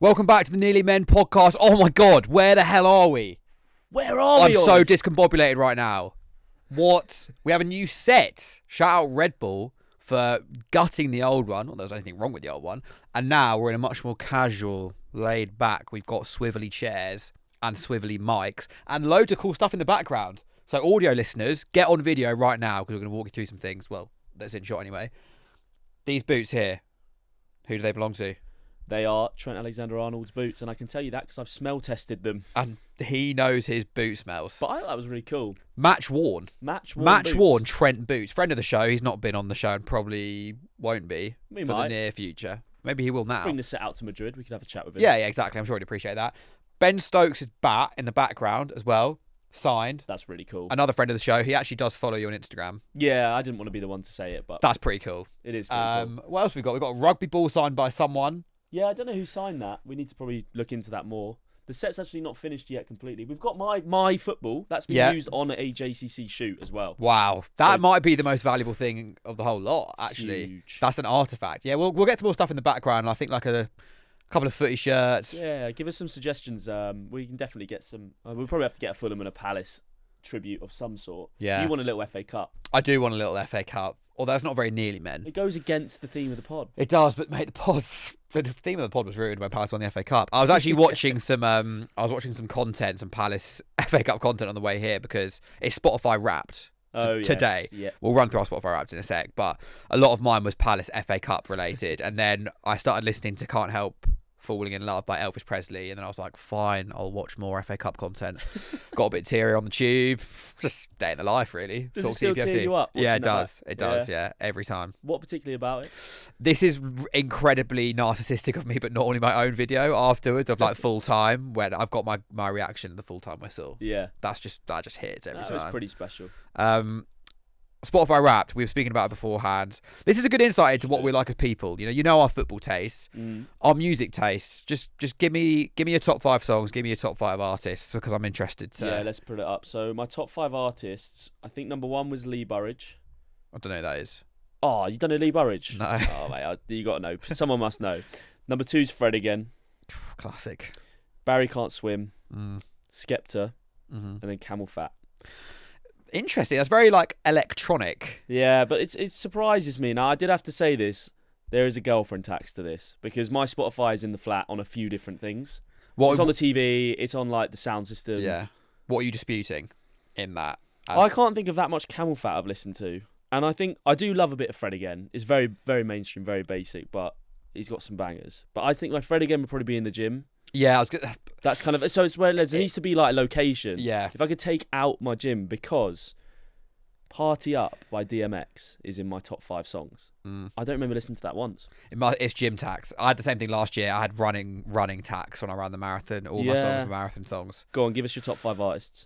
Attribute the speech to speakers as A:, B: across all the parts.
A: Welcome back to the Nearly Men podcast. Oh my God, where the hell are we?
B: Where are
A: I'm
B: we?
A: so discombobulated right now. What? We have a new set. Shout out Red Bull for gutting the old one. Not that there was anything wrong with the old one. And now we're in a much more casual, laid back. We've got swivelly chairs and swivelly mics and loads of cool stuff in the background. So audio listeners, get on video right now because we're going to walk you through some things. Well, that's in shot anyway. These boots here, who do they belong to?
B: They are Trent Alexander-Arnold's boots, and I can tell you that because I've smell tested them.
A: And he knows his boot smells.
B: But I thought that was really cool.
A: Match worn Trent boots. Friend of the show. He's not been on the show and probably won't be for the near future. Maybe he will now.
B: Bring the set out to Madrid. We could have a chat with him.
A: Yeah, exactly. I'm sure he'd appreciate that. Ben Stokes' bat in the background as well. Signed.
B: That's really cool.
A: Another friend of the show. He actually does follow you on Instagram.
B: Yeah, I didn't want to be the one to say it, but
A: that's pretty cool.
B: It is pretty cool.
A: What else we got? We've got a rugby ball signed by someone.
B: Yeah, I don't know who signed that. We need to probably look into that more. The set's actually not finished yet completely. We've got my football. That's been used on a JCC shoot as well.
A: Wow. That might be the most valuable thing of the whole lot, actually.
B: Huge.
A: That's an artifact. Yeah, we'll get to more stuff in the background. I think like a couple of footy shirts.
B: Yeah, give us some suggestions. We can definitely get some. We'll probably have to get a Fulham and a Palace tribute of some sort.
A: Yeah.
B: You want a little FA Cup.
A: I do want a little FA Cup. Although it's not very nearly men.
B: It goes against the theme of the pod.
A: It does, but mate, the theme of the pod was ruined when Palace won the FA Cup. I was actually watching some content, some Palace FA Cup content on the way here because it's Spotify Wrapped today.
B: Yeah.
A: We'll run through our Spotify Wrapped in a sec, but a lot of mine was Palace FA Cup related, and then I started listening to Can't Help Falling in Love by Elvis Presley, and then I was like, fine, I'll watch more FA Cup content. Got a bit teary on the tube. Just day in the life, really.
B: Does it still tear you up?
A: Yeah, it does. It does, yeah, every time.
B: What particularly about it?
A: This is incredibly narcissistic of me, but not only my own video afterwards of like full time when I've got my reaction to the full time whistle.
B: Yeah.
A: that just hits every time.
B: That was pretty special.
A: Spotify Wrapped, we were speaking about it beforehand. This is a good insight into what we like as people. You know our football tastes, our music tastes. Just give me your top 5 songs, give me your top 5 artists because I'm interested.
B: Yeah, let's put it up. So my top 5 artists, I think number 1 was Lee Burridge.
A: I don't know who that is.
B: Oh, you don't know Lee Burridge?
A: No.
B: Oh, mate, you got to know. Someone must know. Number 2 is Fred again.
A: Classic.
B: Barry Can't Swim. Skepta.
A: Mm-hmm.
B: And then Camel Fat.
A: Interesting. That's very like electronic.
B: Yeah, but it surprises me. Now, I did have to say this. There is a girlfriend tax to this because my Spotify is in the flat on a few different things. It's on the TV. It's on like the sound system.
A: Yeah. What are you disputing in that?
B: I can't think of that much Camel Fat I've listened to. And I think I do love a bit of Fred again. It's very, very mainstream, very basic, but he's got some bangers. But I think my Fred again would probably be in the gym.
A: Yeah, I was good.
B: That's kind of so. It's where there needs to be like a location.
A: Yeah.
B: If I could take out my gym, because "Party Up" by DMX is in my top 5 songs. I don't remember listening to that once.
A: It's gym tax. I had the same thing last year. I had running tax when I ran the marathon. All my songs were marathon songs.
B: Go on, give us your top 5 artists.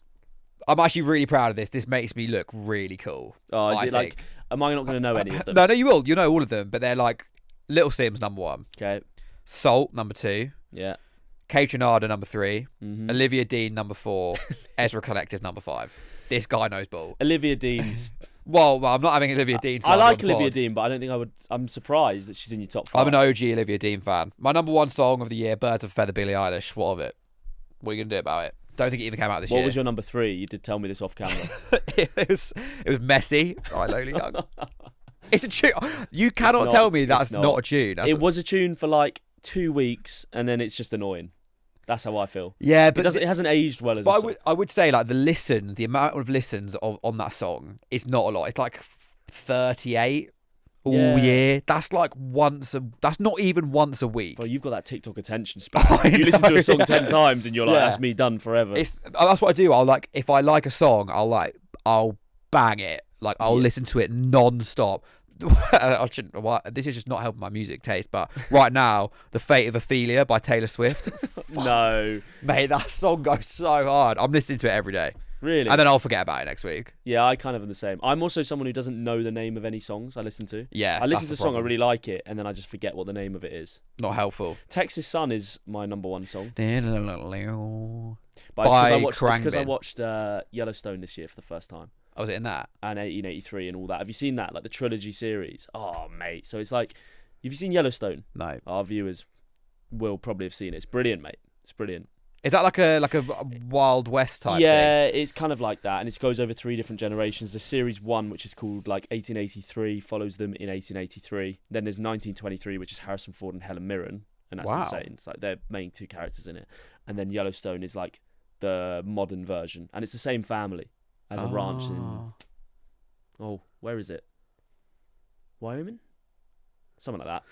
A: I'm actually really proud of this. This makes me look really cool.
B: Oh, is it like? Am I not going to know any of them?
A: No, you will. You know all of them, but they're like Little Simz number 1.
B: Okay.
A: Salt number 2.
B: Yeah.
A: Kate Renada number 3, Olivia Dean number 4, Ezra Collective number 5. This guy knows ball.
B: Olivia Dean's.
A: Well, I'm not having Olivia Dean.
B: I like Olivia Dean, but I don't think I would. I'm surprised that she's in your top 5.
A: I'm an OG Olivia Dean fan. My number 1 song of the year, Birds of a Feather, Billie Eilish. What of it? What are you gonna do about it? Don't think it even came out this year.
B: What was your number 3? You did tell me this off camera.
A: it was messy. Right, Lonely Young. It's a tune. You cannot tell me that's not a tune.
B: It was a tune for like 2 weeks, and then it's just annoying. That's how I feel.
A: Yeah, but
B: it hasn't aged well as.
A: But I would say like the amount of listens on that song is not a lot. It's like 38 all year. That's like that's not even once a week.
B: Well, you've got that TikTok attention span. You listen to a song 10 times and you're like, that's me done forever.
A: That's what I do. If I like a song, I'll bang it. Like I'll listen to it non-stop. This is just not helping my music taste, but right now, The Fate of Ophelia by Taylor Swift.
B: No.
A: Mate, that song goes so hard. I'm listening to it every day.
B: Really?
A: And then I'll forget about it next week.
B: Yeah, I kind of am the same. I'm also someone who doesn't know the name of any songs I listen to.
A: Yeah,
B: I listen to the song, I really like it, and then I just forget what the name of it is.
A: Not helpful.
B: Texas Sun is my number 1 song.
A: By
B: It's because I watched Yellowstone this year for the first time.
A: Oh, was it in that?
B: And 1883 and all that. Have you seen that? Like the trilogy series? Oh, mate. So it's like, have you seen Yellowstone?
A: No.
B: Our viewers will probably have seen it. It's brilliant, mate. It's brilliant.
A: Is that like a Wild West type thing?
B: Yeah, it's kind of like that, and it goes over 3 different generations. The Series 1, which is called like 1883, follows them in 1883. Then there's 1923, which is Harrison Ford and Helen Mirren, and that's insane. It's like their main 2 characters in it. And then Yellowstone is like the modern version, and it's the same family as a ranch in... Oh, where is it? Wyoming? Something like that.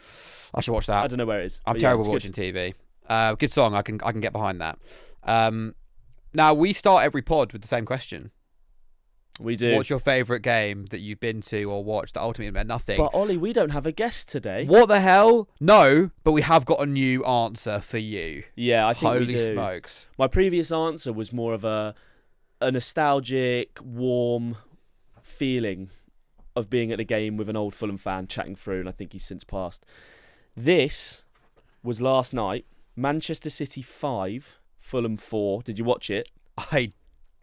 A: I should watch that.
B: I don't know where it is.
A: I'm terrible watching TV. Good song. I can get behind that. Now we start every pod with the same question.
B: We do.
A: What's your favourite game that you've been to or watched that ultimately meant nothing?
B: But Ollie, we don't have a guest today.
A: What the hell? No, but we have got a new answer for you.
B: Yeah, I think
A: Holy
B: we do.
A: Smokes!
B: My previous answer was more of a nostalgic, warm feeling of being at a game with an old Fulham fan chatting through, and I think he's since passed. This was last night. Manchester City 5, Fulham 4. Did you watch it?
A: I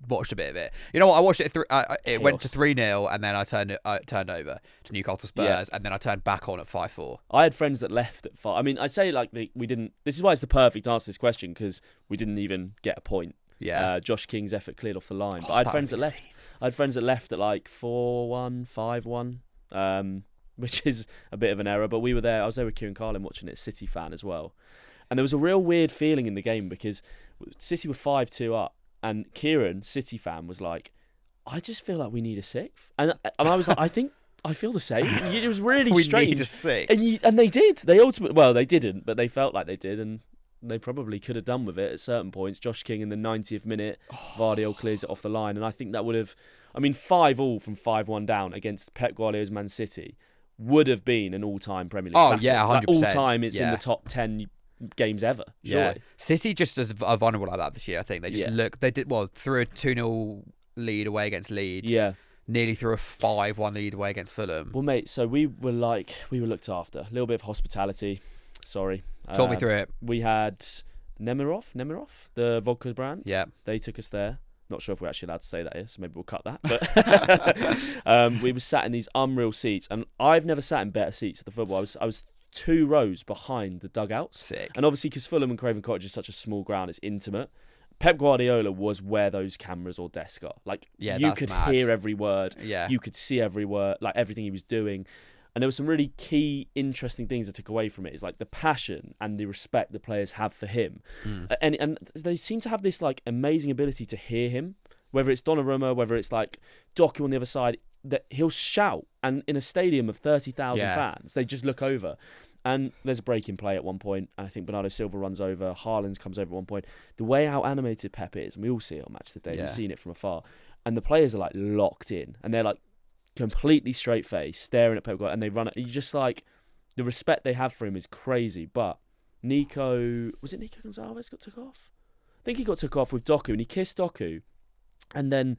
A: watched a bit of it. You know what? I watched it. It went to 3-0, and then I turned over to Newcastle Spurs, and then I turned back on at 5-4.
B: I had friends that left at 5. I mean, I say like we didn't. This is why it's the perfect answer to this question, because we didn't even get a point.
A: Yeah.
B: Josh King's effort cleared off the line, but I had friends that left. I had friends that left at like 4-1, 5-1, which is a bit of an error. But we were there. I was there with Kieran Carlin watching it, City fan as well. And there was a real weird feeling in the game because City were 5-2 up, and Kieran, City fan, was like, "I just feel like we need a 6th," and I was like, I feel the same. It was really strange.
A: We need a 6th,
B: and they did. They ultimately, well, they didn't, but they felt like they did, and they probably could have done with it at certain points. Josh King in the 90th minute, Vardiol clears it off the line, and I think that would have, 5-all from 5-1 down against Pep Guardiola's Man City would have been an all-time Premier League classic.
A: Yeah, 100%.
B: Like, all-time, it's in the top 10 games ever. Surely.
A: Yeah, City just are vulnerable like that this year. I think they just they did threw a 2-0 lead away against Leeds.
B: Yeah,
A: nearly threw a 5-1 lead away against Fulham.
B: Well, mate, so we were looked after. A little bit of hospitality. Sorry,
A: talk me through it.
B: We had Nemirov, the vodka brand.
A: Yeah,
B: they took us there. Not sure if we're actually allowed to say that here, so maybe we'll cut that. But we were sat in these unreal seats, and I've never sat in better seats at the football. I was 2 rows behind the dugouts.
A: Sick.
B: And obviously, because Fulham and Craven Cottage is such a small ground, it's intimate. Pep Guardiola was where those cameras or desk are. Like, you could hear every word.
A: Yeah.
B: You could see every word, like everything he was doing. And there were some really key, interesting things I took away from it. Is like the passion and the respect the players have for him. And they seem to have this like amazing ability to hear him. Whether it's Donnarumma, whether it's like Doku on the other side, that he'll shout, and in a stadium of 30,000 fans, they just look over. And there's a break in play at one point, and I think Bernardo Silva runs over, Haaland comes over at one point. The way how animated Pep is, and we all see it on Match of the Day, we've seen it from afar, and the players are like locked in, and they're like completely straight faced, staring at Pep Guardiola, and they run it. You just like, the respect they have for him is crazy. But Nico Gonzalez got took off? I think he got took off with Doku, and he kissed Doku, and then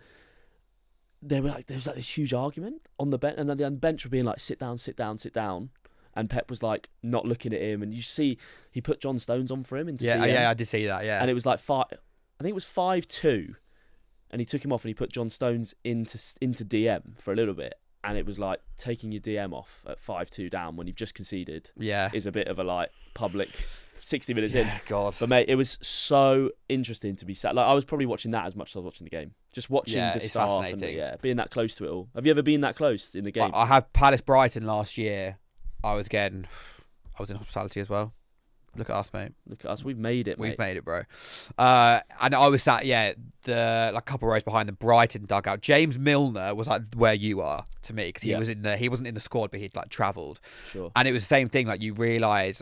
B: there was like this huge argument on the bench, and then the bench were being like, sit down, sit down, sit down. And Pep was like not looking at him, and you see he put John Stones on for him into DM.
A: Yeah, I did see that. Yeah,
B: and it was like I think it was 5-2, and he took him off, and he put John Stones into DM for a little bit, and it was like taking your DM off at 5-2 down when you've just conceded.
A: Yeah,
B: is a bit of a like public 60 minutes in.
A: God,
B: but mate, it was so interesting to be sat. Like, I was probably watching that as much as I was watching the game. Just watching the staff and being that close to it all. Have you ever been that close in the game?
A: I have. Palace Brighton last year. I was in hospitality as well. Look at us, mate.
B: Look at us. We've made it, mate.
A: We've made it, bro. And I was sat, a couple of rows behind the Brighton dugout. James Milner was like where you are to me, because he wasn't in the squad, but he'd like travelled.
B: Sure.
A: And it was the same thing. Like, you realise,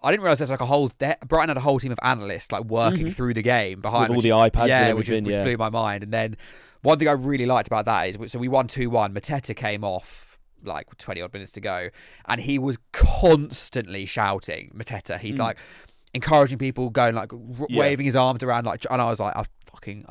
A: I didn't realise there's like Brighton had a whole team of analysts like working through the game behind
B: with all the iPads.
A: Yeah, which blew my mind. And then one thing I really liked about that is, so we won 2-1. Mateta came off like 20 odd minutes to go, and he was constantly shouting. Mateta, he's like encouraging people, going like waving his arms around, like, and I was like, I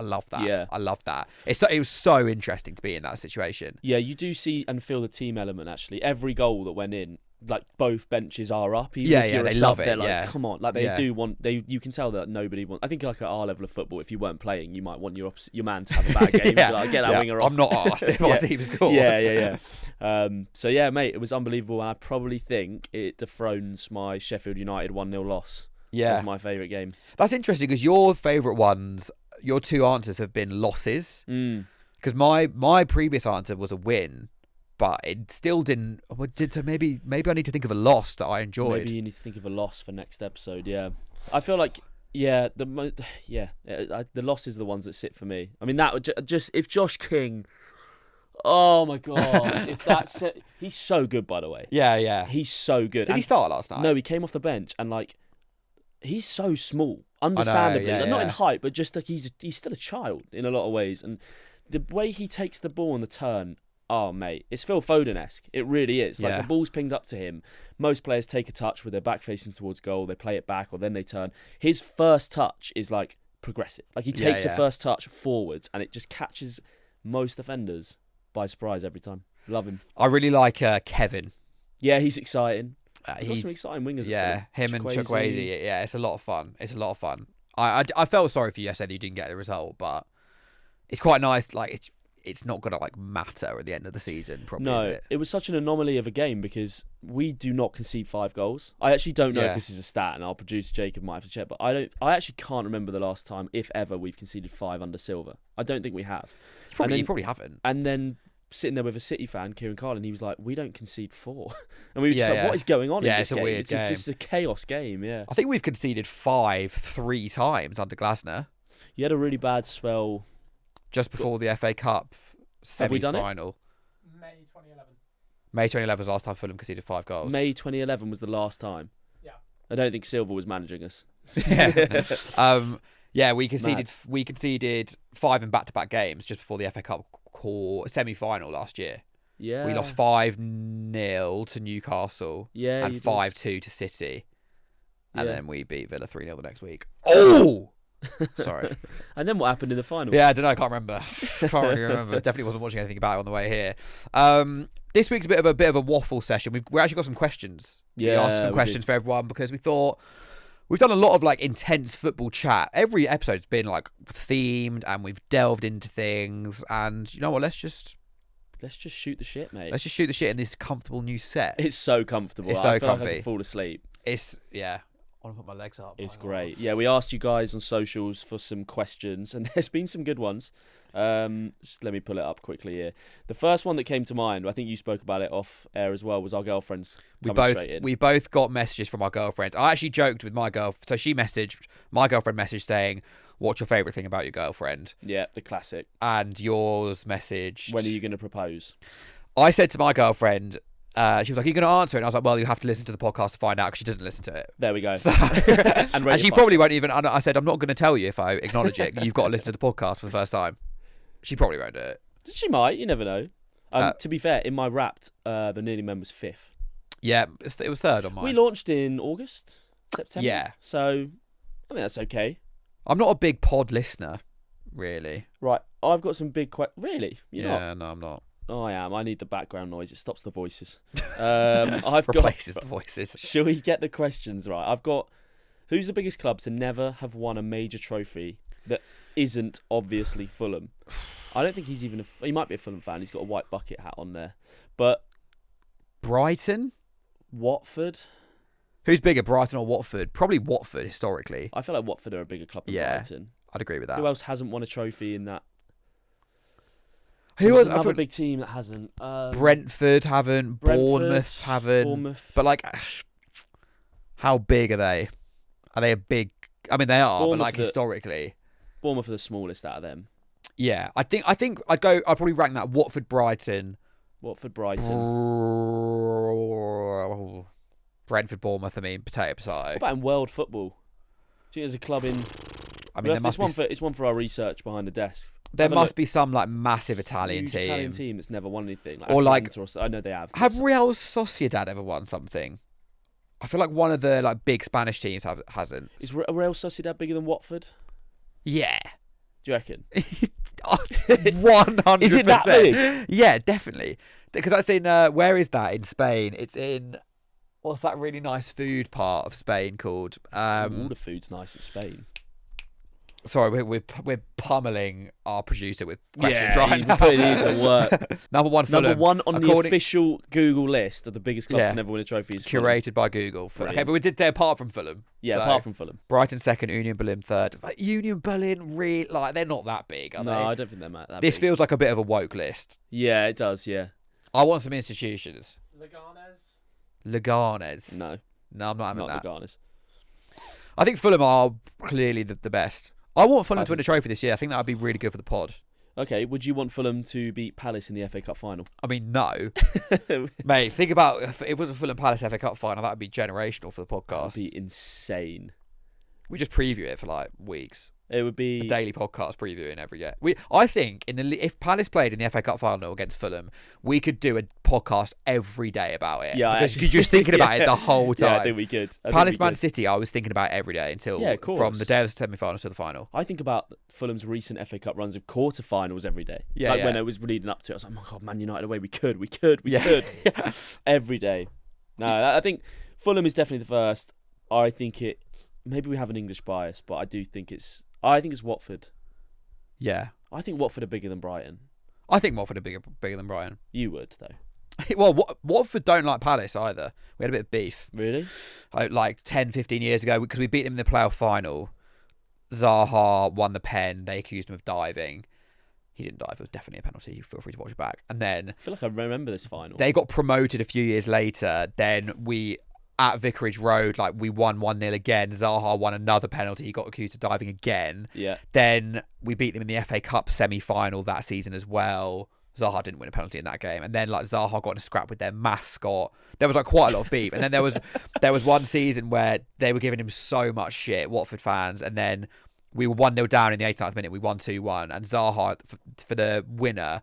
A: love that.
B: Yeah,
A: I love that. It was so interesting to be in that situation.
B: Yeah, you do see and feel the team element. Actually, every goal that went in, like both benches are up. Even
A: Yeah,
B: if
A: yeah,
B: you're a
A: they
B: sub,
A: love it,
B: they're like,
A: yeah.
B: come on, like they
A: Yeah.
B: do want. You can tell that nobody wants. I think like at our level of football, if you weren't playing, you might want your man to have a bad game.
A: Yeah.
B: Like, get that
A: Yeah.
B: winger off.
A: I'm not asked if
B: Yeah.
A: our team scores.
B: Yeah. So yeah, mate, it was unbelievable, and I probably think it dethrones my Sheffield United 1-0 loss.
A: Yeah.
B: As my favourite game.
A: That's interesting because your favourite ones, your two answers have been losses. Because my previous answer was a win, but it still didn't. So maybe I need to think of a loss that I enjoyed.
B: Maybe you need to think of a loss for next episode. Yeah, I feel like the losses are the ones that sit for me. I mean, that would just if Josh King. Oh my god! If that's it, he's so good, by the way.
A: Yeah.
B: He's so good.
A: Did he start last night?
B: No, he came off the bench and like. He's so small, understandably.
A: yeah,
B: Not
A: yeah.
B: in height, but just like he's still a child in a lot of ways. And the way he takes the ball on the turn, oh mate, it's Phil Foden-esque. It really is. Like
A: Yeah.
B: the ball's pinged up to him. Most players take a touch with their back facing towards goal. They play it back or then they turn. His first touch is like progressive. Like he takes a first touch forwards and it just catches most defenders by surprise every time. Love him.
A: I really like Kevin.
B: Yeah, he's exciting.
A: He's
B: Got some exciting wingers.
A: Yeah, him and Chukwueze. Yeah, it's a lot of fun. I felt sorry for you yesterday that you didn't get the result, but it's quite nice. Like it's not gonna like matter at the end of the season. Probably.
B: No,
A: is it?
B: it was such an anomaly of a game because we do not concede 5 goals. I actually don't know
A: Yeah.
B: if this is a stat, and our producer Jacob might have to check. But I actually can't remember the last time, if ever, we've conceded 5 under Silva. I don't think we have.
A: You probably haven't.
B: And then sitting there with a City fan, Kieran Carlin, he was like, "We don't concede 4," and we were just
A: Yeah,
B: like,
A: yeah.
B: "What is going on?"
A: Yeah,
B: in
A: it's
B: this
A: a
B: game?
A: weird
B: It's
A: game.
B: just a chaos game. Yeah,
A: I think we've conceded 5 3 times under Glasner
B: you had a really bad spell.
A: just before the FA Cup
B: Have we done it?
A: semi-final.
C: May 2011.
A: May 2011 was the last time Fulham conceded 5 goals.
B: May 2011 was the last time.
C: Yeah.
B: I don't think Silva was managing us.
A: Yeah, we conceded 5 in back-to-back games just before the FA Cup semi-final last year.
B: Yeah,
A: We lost 5-0 to Newcastle
B: Yeah,
A: and
B: you did.
A: 5-2 to City. And
B: Yeah.
A: then we beat Villa 3-0 the next week. Oh! Sorry.
B: And then what happened in the final?
A: Yeah, I don't know. I can't remember. Can't really remember. Definitely wasn't watching anything about it on the way here. This week's a bit of a waffle session. We actually got some questions. We asked some
B: we
A: questions
B: did.
A: for everyone because we thought we've done a lot of like intense football chat. Every episode's been like themed and we've delved into things. And you know what? Let's just
B: shoot the shit, mate.
A: shoot the shit in this comfortable new set.
B: It's so comfortable.
A: It's so
B: I feel like I
A: comfy.
B: can fall asleep.
A: I want to put my legs up.
B: It's
A: Why not?
B: great. Yeah, we asked you guys on socials for some questions, and there's been some good ones. Just let me pull it up quickly here. The first one that came to mind, I think you spoke about it off air as well, was our girlfriends.
A: We both got messages from our girlfriends. I actually joked with my girlfriend. So my girlfriend messaged saying, "What's your favourite thing about your girlfriend?"
B: Yeah, the classic.
A: And yours messaged,
B: When are you going to propose?
A: I said to my girlfriend, she was like, "Are you going to answer it?" And I was like, "Well, you have to listen to the podcast to find out," because she doesn't listen to it.
B: There we go.
A: So,
B: And rate
A: and she
B: it
A: probably won't even. I said, "I'm not going to tell you if I acknowledge it. You've got to listen to the podcast for the first time." She probably won't do it.
B: She might. You never know. To be fair, in my Wrapped, the Nearly Men was 5th.
A: Yeah, it was 3rd on mine.
B: We launched in August, September.
A: Yeah.
B: So, I mean, that's okay.
A: I'm not a big pod listener, really.
B: Right, I've got some big questions. Really? You're not?
A: No, I'm not.
B: Oh, I am. I need the background noise. It stops the voices. I've
A: Replaces the voices.
B: Shall we get the questions right? I've got, who's the biggest club to never have won a major trophy that isn't obviously Fulham? I don't think he's even he might be a Fulham fan. He's got a white bucket hat on there. But
A: Brighton?
B: Watford?
A: Who's bigger, Brighton or Watford? Probably Watford, historically.
B: I feel like Watford are a bigger club than Brighton.
A: I'd agree with that.
B: Who else hasn't won a trophy in that?
A: Who
B: There's
A: was
B: another big team that hasn't?
A: Brentford haven't. Bournemouth haven't.
B: Bournemouth.
A: But like, how big are they? Are they a big? I mean, they are, but like historically,
B: Bournemouth are the smallest out of them.
A: Yeah, I think I'd probably rank that Watford, Brighton, Brentford, Bournemouth. I mean, potato.
B: What about in world football? Do you think there's a club in?
A: I mean,
B: it's one for our research behind the desk.
A: There must be some like massive Italian team.
B: Italian team that's never won anything.
A: Or like,
B: I know they have.
A: Have Real Sociedad ever won something? I feel like one of the like big Spanish teams hasn't.
B: Is Real Sociedad bigger than Watford?
A: Yeah.
B: Do you reckon?
A: 100%.
B: Is it that big?
A: Yeah, definitely. Because that's in where is that in Spain? It's in what's that really nice food part of Spain called?
B: All the food's nice in Spain.
A: Sorry, we're pummeling our producer with questions
B: Yeah,
A: right now.
B: putting it into work.
A: Number one, Fulham.
B: Number one on the official Google list of the biggest clubs
A: Yeah.
B: to never win a trophy is Fulham.
A: Curated by Google.
B: Brilliant.
A: Okay, but we did say apart from Fulham.
B: Yeah,
A: So,
B: apart from Fulham.
A: Brighton second, Union Berlin third. Like, Union Berlin, really, like they're not that big, are
B: No,
A: they?
B: I don't think they're that
A: This
B: big.
A: feels like a bit of a woke list.
B: Yeah, it does, yeah.
A: I want some institutions. Leganes.
B: No,
A: I'm not having
B: not
A: that.
B: the Garners.
A: I think Fulham are clearly the best. I want Fulham to win a trophy this year. I think that would be really good for the pod.
B: Okay, would you want Fulham to beat Palace in the FA Cup final?
A: I mean, no. Mate, think about if it was a Fulham Palace FA Cup final, that would be generational for the
B: That would
A: podcast.
B: be insane.
A: We just preview it for like weeks.
B: It would be...
A: A daily podcast previewing every year. I think if Palace played in the FA Cup final against Fulham, we could do a podcast every day about it.
B: Yeah,
A: because you're just thinking about it the whole time.
B: Yeah, I think we could.
A: Palace Man City, I was thinking about it every day until from the day of the semi-final to the final.
B: I think about Fulham's recent FA Cup runs of quarter-finals every day.
A: Yeah,
B: like
A: yeah.
B: when it was leading up to it, I was like, oh my God, Man United away, we could.
A: Yeah.
B: Every day. No, I think Fulham is definitely the first. I think maybe we have an English bias, but I do think it's Watford.
A: Yeah.
B: I think Watford are bigger than Brighton.
A: I think Watford are bigger than Brighton.
B: You would, though.
A: Well, Watford don't like Palace either. We had a bit of beef.
B: Really?
A: Like 10, 15 years ago, because we beat them in the playoff final. Zaha won the pen. They accused him of diving. He didn't dive. It was definitely a penalty. Feel free to watch it back. And then...
B: I feel like I remember this final.
A: They got promoted a few years later. Then at Vicarage Road, like we won 1-0 again. Zaha won another penalty. He got accused of diving again.
B: Yeah.
A: Then we beat them in the FA Cup semi-final that season as well. Zaha didn't win a penalty in that game. And then like Zaha got in a scrap with their mascot. There was like quite a lot of beef. And then there was one season where they were giving him so much shit, Watford fans. And then we were 1-0 down in the 89th minute. We won 2-1. And Zaha, for the winner,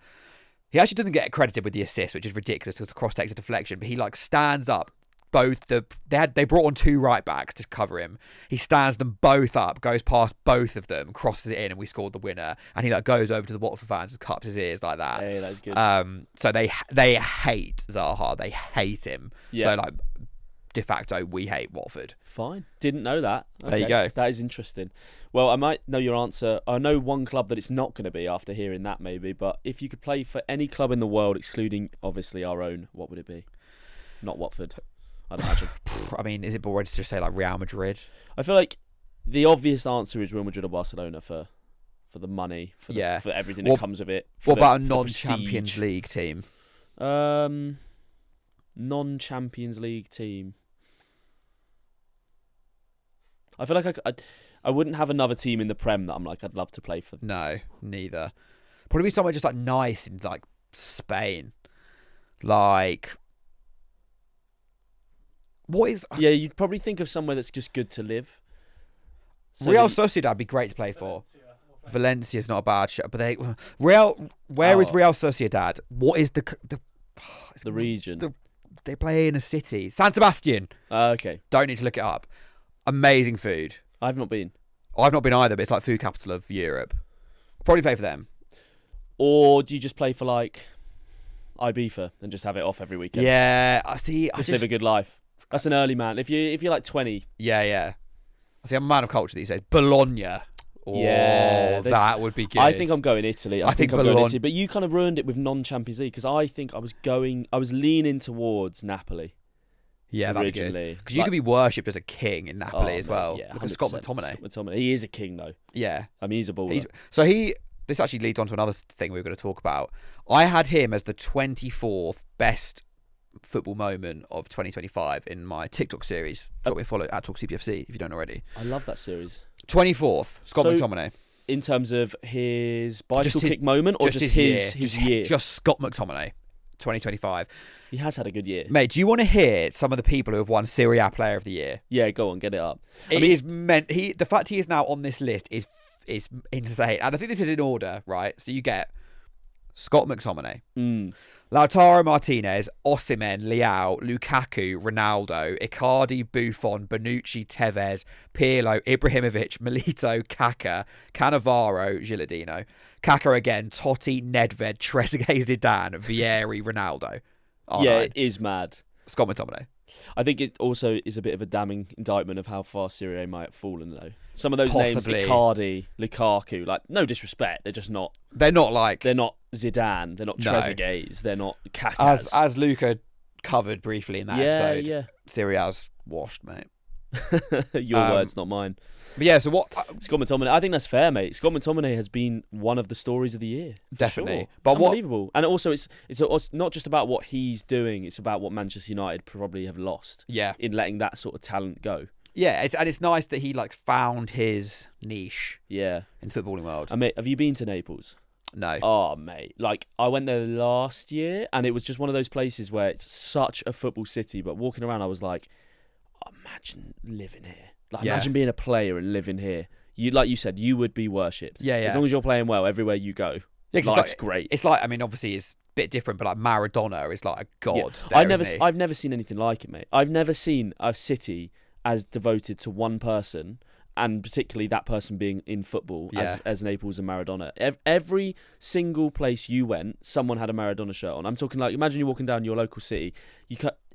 A: he actually doesn't get credited with the assist, which is ridiculous because the cross takes a deflection. But he like stands up. They brought on two right backs to cover him. He stands them both up, goes past both of them, crosses it in, and we scored the winner. And he like goes over to the Watford fans and cups his ears like that.
B: Hey, that's good.
A: So they hate Zaha. They hate him.
B: Yeah.
A: So like de facto, we hate Watford.
B: Fine. Didn't know that. Okay.
A: There you go.
B: That is interesting. Well, I might know your answer. I know one club that it's not going to be after hearing that maybe, but if you could play for any club in the world, excluding obviously our own, what would it be? Not Watford, I'd imagine.
A: I mean, is it boring to just say like Real Madrid?
B: I feel like the obvious answer is Real Madrid or Barcelona for the money, for everything that comes with it.
A: What about a non-Champions League team?
B: Non-Champions League team. I feel like I wouldn't have another team in the Prem that I'm like I'd love to play for.
A: No, neither. Probably somewhere just like nice in like Spain. Like, what is?
B: Yeah, you'd probably think of somewhere that's just good to live. So
A: Real Sociedad would be great to play for. Valencia's not a bad shot, but Where is Real Sociedad? What is the
B: region?
A: They play in a city. San Sebastian.
B: Okay.
A: Don't need to look it up. Amazing food.
B: I've not been.
A: I've not been either, but it's like food capital of Europe. Probably play for them.
B: Or do you just play for like Ibiza and just have it off every weekend?
A: Yeah, I see.
B: Just live a good life. That's an early man. If you're like 20.
A: Yeah. I see. I'm a man of culture these days. Bologna. Oh,
B: yeah,
A: that would be good.
B: I think I'm going Italy. I think I'm going
A: Bologna.
B: Italy. But you kind of ruined it with non-Champions League because I think I was leaning towards Napoli.
A: Yeah, that'd be good. Because you could be worshipped as a king in Napoli as well.
B: Yeah,
A: look at Scott
B: 100%.
A: McTominay.
B: Scott McTominay. He is a king though.
A: Yeah.
B: I mean, he's a baller.
A: This actually leads on to another thing we were going to talk about. I had him as the 24th best football moment of 2025 in my TikTok series. Drop me a follow at TalkCPFC if you don't already.
B: I love that series.
A: 24th, Scott McTominay.
B: In terms of his bicycle kick moment or just his year?
A: Just Scott McTominay, 2025.
B: He has had a good year.
A: Mate, do you want to hear some of the people who have won Serie A Player of the Year?
B: Yeah, go on, get it up.
A: The fact he is now on this list is insane. And I think this is in order, right? So you get Scott McTominay, Lautaro Martinez, Osimhen, Leao, Lukaku, Ronaldo, Icardi, Buffon, Bonucci, Tevez, Pirlo, Ibrahimovic, Milito, Kaka, Cannavaro, Gilardino, Kaka again, Totti, Nedved, Trezeguet, Zidane, Vieri, Ronaldo.
B: It is mad.
A: Scott McTominay.
B: I think it also is a bit of a damning indictment of how far Serie A might have fallen, though. Some of those
A: Possibly.
B: names, Icardi, Lukaku, like, no disrespect, they're just not.
A: They're not like...
B: They're not Zidane, they're not
A: No.
B: Trezeguet's, they're not Kaká's.
A: As Luca covered briefly in that episode,
B: Yeah.
A: Serie A's washed, mate.
B: Your words, not mine.
A: But yeah, so what...
B: Scott McTominay, I think that's fair, mate. Scott McTominay has been one of the stories of the year.
A: Definitely.
B: Sure.
A: But what...
B: Unbelievable. And also, it's not just about what he's doing, it's about what Manchester United probably have lost
A: Yeah.
B: in letting that sort of talent go.
A: Yeah, it's nice that he like found his niche
B: Yeah.
A: in the footballing world.
B: And mate, have you been to Naples?
A: No.
B: Oh, mate. Like, I went there last year, and it was just one of those places where it's such a football city, but walking around, I was like, imagine living here. Like,
A: Yeah.
B: imagine being a player and living here. You, like you said, you would be worshipped.
A: Yeah.
B: As long as you're playing well everywhere you go.
A: Yeah, 'cause
B: Life's
A: like,
B: great.
A: It's like, I mean, obviously it's a bit different, but like Maradona is like a god.
B: Yeah.
A: There, isn't he?
B: I've never seen anything like it, mate. I've never seen a city as devoted to one person, and particularly that person being in football as Naples and Maradona. Every single place you went, someone had a Maradona shirt on. I'm talking like, imagine you're walking down your local city.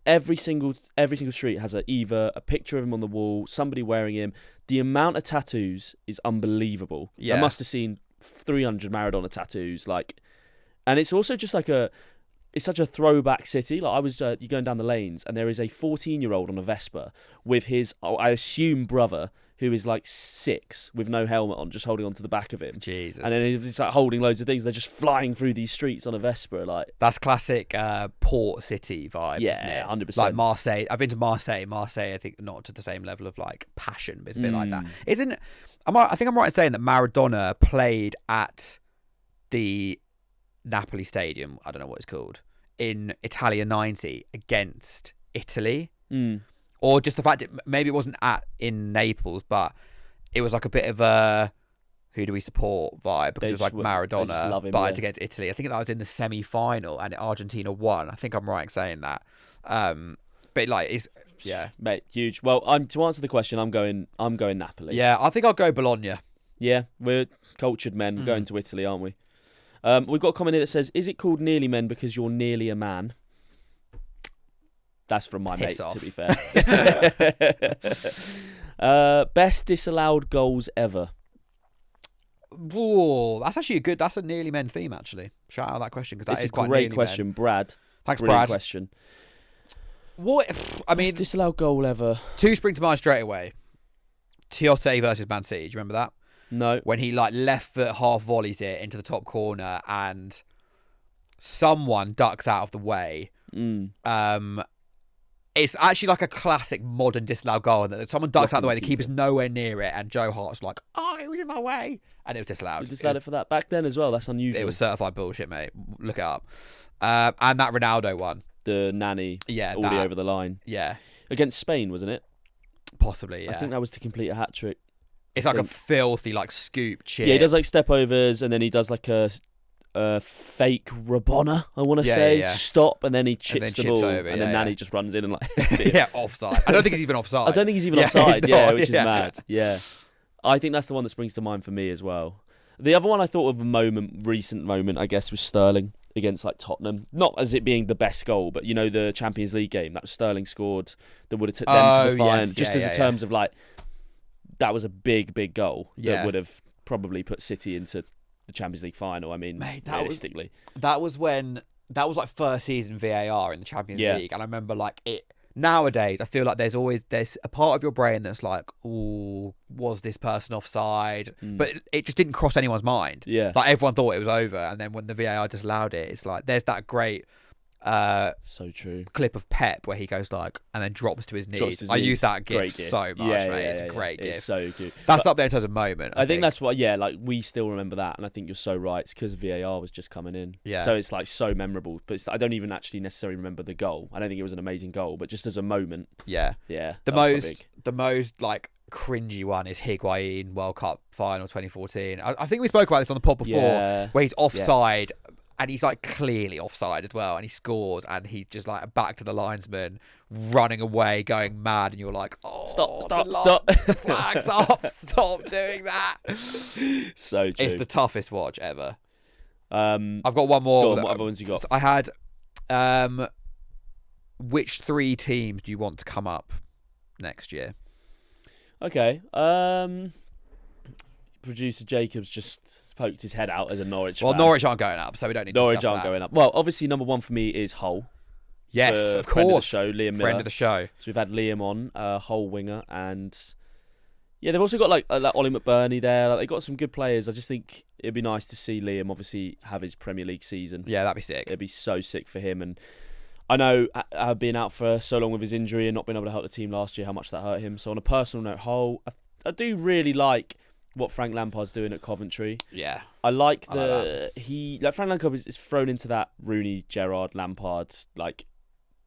B: Every single street has either a picture of him on the wall, somebody wearing him. The amount of tattoos is unbelievable.
A: Yeah.
B: I must have seen 300 Maradona tattoos, like, and it's also just like it's such a throwback city. Like, I was you're going down the lanes, and there is a 14-year-old on a Vespa with his, I assume, brother, who is like 6 with no helmet on, just holding onto the back of him.
A: Jesus.
B: And then he's like holding loads of things. They're just flying through these streets on a Vespa, like.
A: That's classic port city vibes, isn't it?
B: 100%.
A: Like Marseille. I've been to Marseille. Marseille, I think, not to the same level of like passion, but it's a bit like that. I think I'm right in saying that Maradona played at the Napoli Stadium, I don't know what it's called, in Italia 90 against Italy. Or just the fact that maybe it wasn't in Naples, but it was like a bit of a who do we support vibe, because it was like Maradona, but it's against Italy. I think that was in the semi-final and Argentina won. I think I'm right in saying that. But like, it's
B: mate, huge. Well, to answer the question, I'm going Napoli.
A: Yeah, I think I'll go Bologna.
B: Yeah, we're cultured men. We're going to Italy, aren't we? We've got a comment here that says, "Is it called nearly men because you're nearly a man?" That's from my mate, to be fair. Best disallowed goals ever.
A: Whoa, that's actually that's a nearly men theme, actually. Shout out that question, because that is quite
B: a great question,
A: men.
B: Brad.
A: Thanks,
B: Brilliant
A: Brad.
B: question.
A: What? I mean,
B: best disallowed goal ever.
A: 2 spring to mind straight away. Tiote versus Man City. Do you remember that?
B: No.
A: When he like left foot half volleys it into the top corner and someone ducks out of the way. It's actually like a classic modern disallowed goal, and that someone ducks out of the way, the keeper's nowhere near it, and Joe Hart's like, "Oh, it was in my way," and it was disallowed.
B: You disallowed it for that back then as well. That's unusual.
A: It was certified bullshit, mate. Look it up. And that Ronaldo one,
B: the nanny, Ollie over the line.
A: Yeah,
B: against Spain, wasn't it?
A: Possibly. Yeah,
B: I think that was to complete a hat trick.
A: It's like a filthy like scoop chip.
B: Yeah, he does like step overs, and then he does like a fake Rabona, I want to say. Stop, and then he chips the ball,
A: over,
B: and then Nani just runs in and like
A: yeah, offside. I don't think he's even offside.
B: I don't think he's even offside, which is mad. Yeah. I think that's the one that springs to mind for me as well. The other one I thought of recent moment, I guess, was Sterling against like Tottenham. Not as it being the best goal, but you know, the Champions League game that Sterling scored that would have took them to the final.
A: Yes.
B: Just as terms of like, that was a big goal that would have probably put City into the Champions League final. I mean,
A: mate,
B: realistically,
A: that was like first season VAR in the Champions League, and I remember like it. Nowadays, I feel like there's a part of your brain that's like, "Ooh, was this person offside?" But it just didn't cross anyone's mind.
B: Yeah,
A: like everyone thought it was over, and then when the VAR disallowed it, it's like there's that great.
B: So true.
A: Clip of Pep where he goes like and then drops to his knees. I use that gif so much, mate. It's a great gif.
B: It's so good.
A: That's up there in terms of moment.
B: I think that's what. Yeah, like we still remember that, and I think you're so right. It's because VAR was just coming in.
A: Yeah.
B: So it's like so memorable, but I don't even actually necessarily remember the goal. I don't think it was an amazing goal, but just as a moment.
A: Yeah. The most like cringy one is Higuain World Cup final 2014. I think we spoke about this on the pod before, where he's offside. And he's like clearly offside as well, and he scores, and he's just like back to the linesman, running away, going mad, and you're like, "Oh,
B: stop!
A: Flags off! Stop doing that!"
B: So true.
A: It's the toughest watch ever. I've got one more.
B: What other ones you got?
A: I had which 3 teams do you want to come up next year?
B: Okay. Producer Jacobs just poked his head out as a Norwich fan.
A: Norwich aren't going up, so we don't need to
B: Norwich
A: discuss
B: aren't
A: that.
B: going up. Well, obviously, number 1 for me is Hull.
A: Yes, of
B: friend
A: course.
B: Of the show, Liam Miller.
A: Friend of the show.
B: So we've had Liam on, Hull winger, and yeah, they've also got like Ollie McBurney there. Like, they've got some good players. I just think it'd be nice to see Liam obviously have his Premier League season.
A: Yeah, that'd be sick.
B: It'd be so sick for him. And I know being out for so long with his injury and not being able to help the team last year, how much that hurt him. So on a personal note, Hull, I do really like what Frank Lampard's doing at Coventry.
A: Yeah,
B: I like Frank Lampard is thrown into that Rooney, Gerrard, Lampard like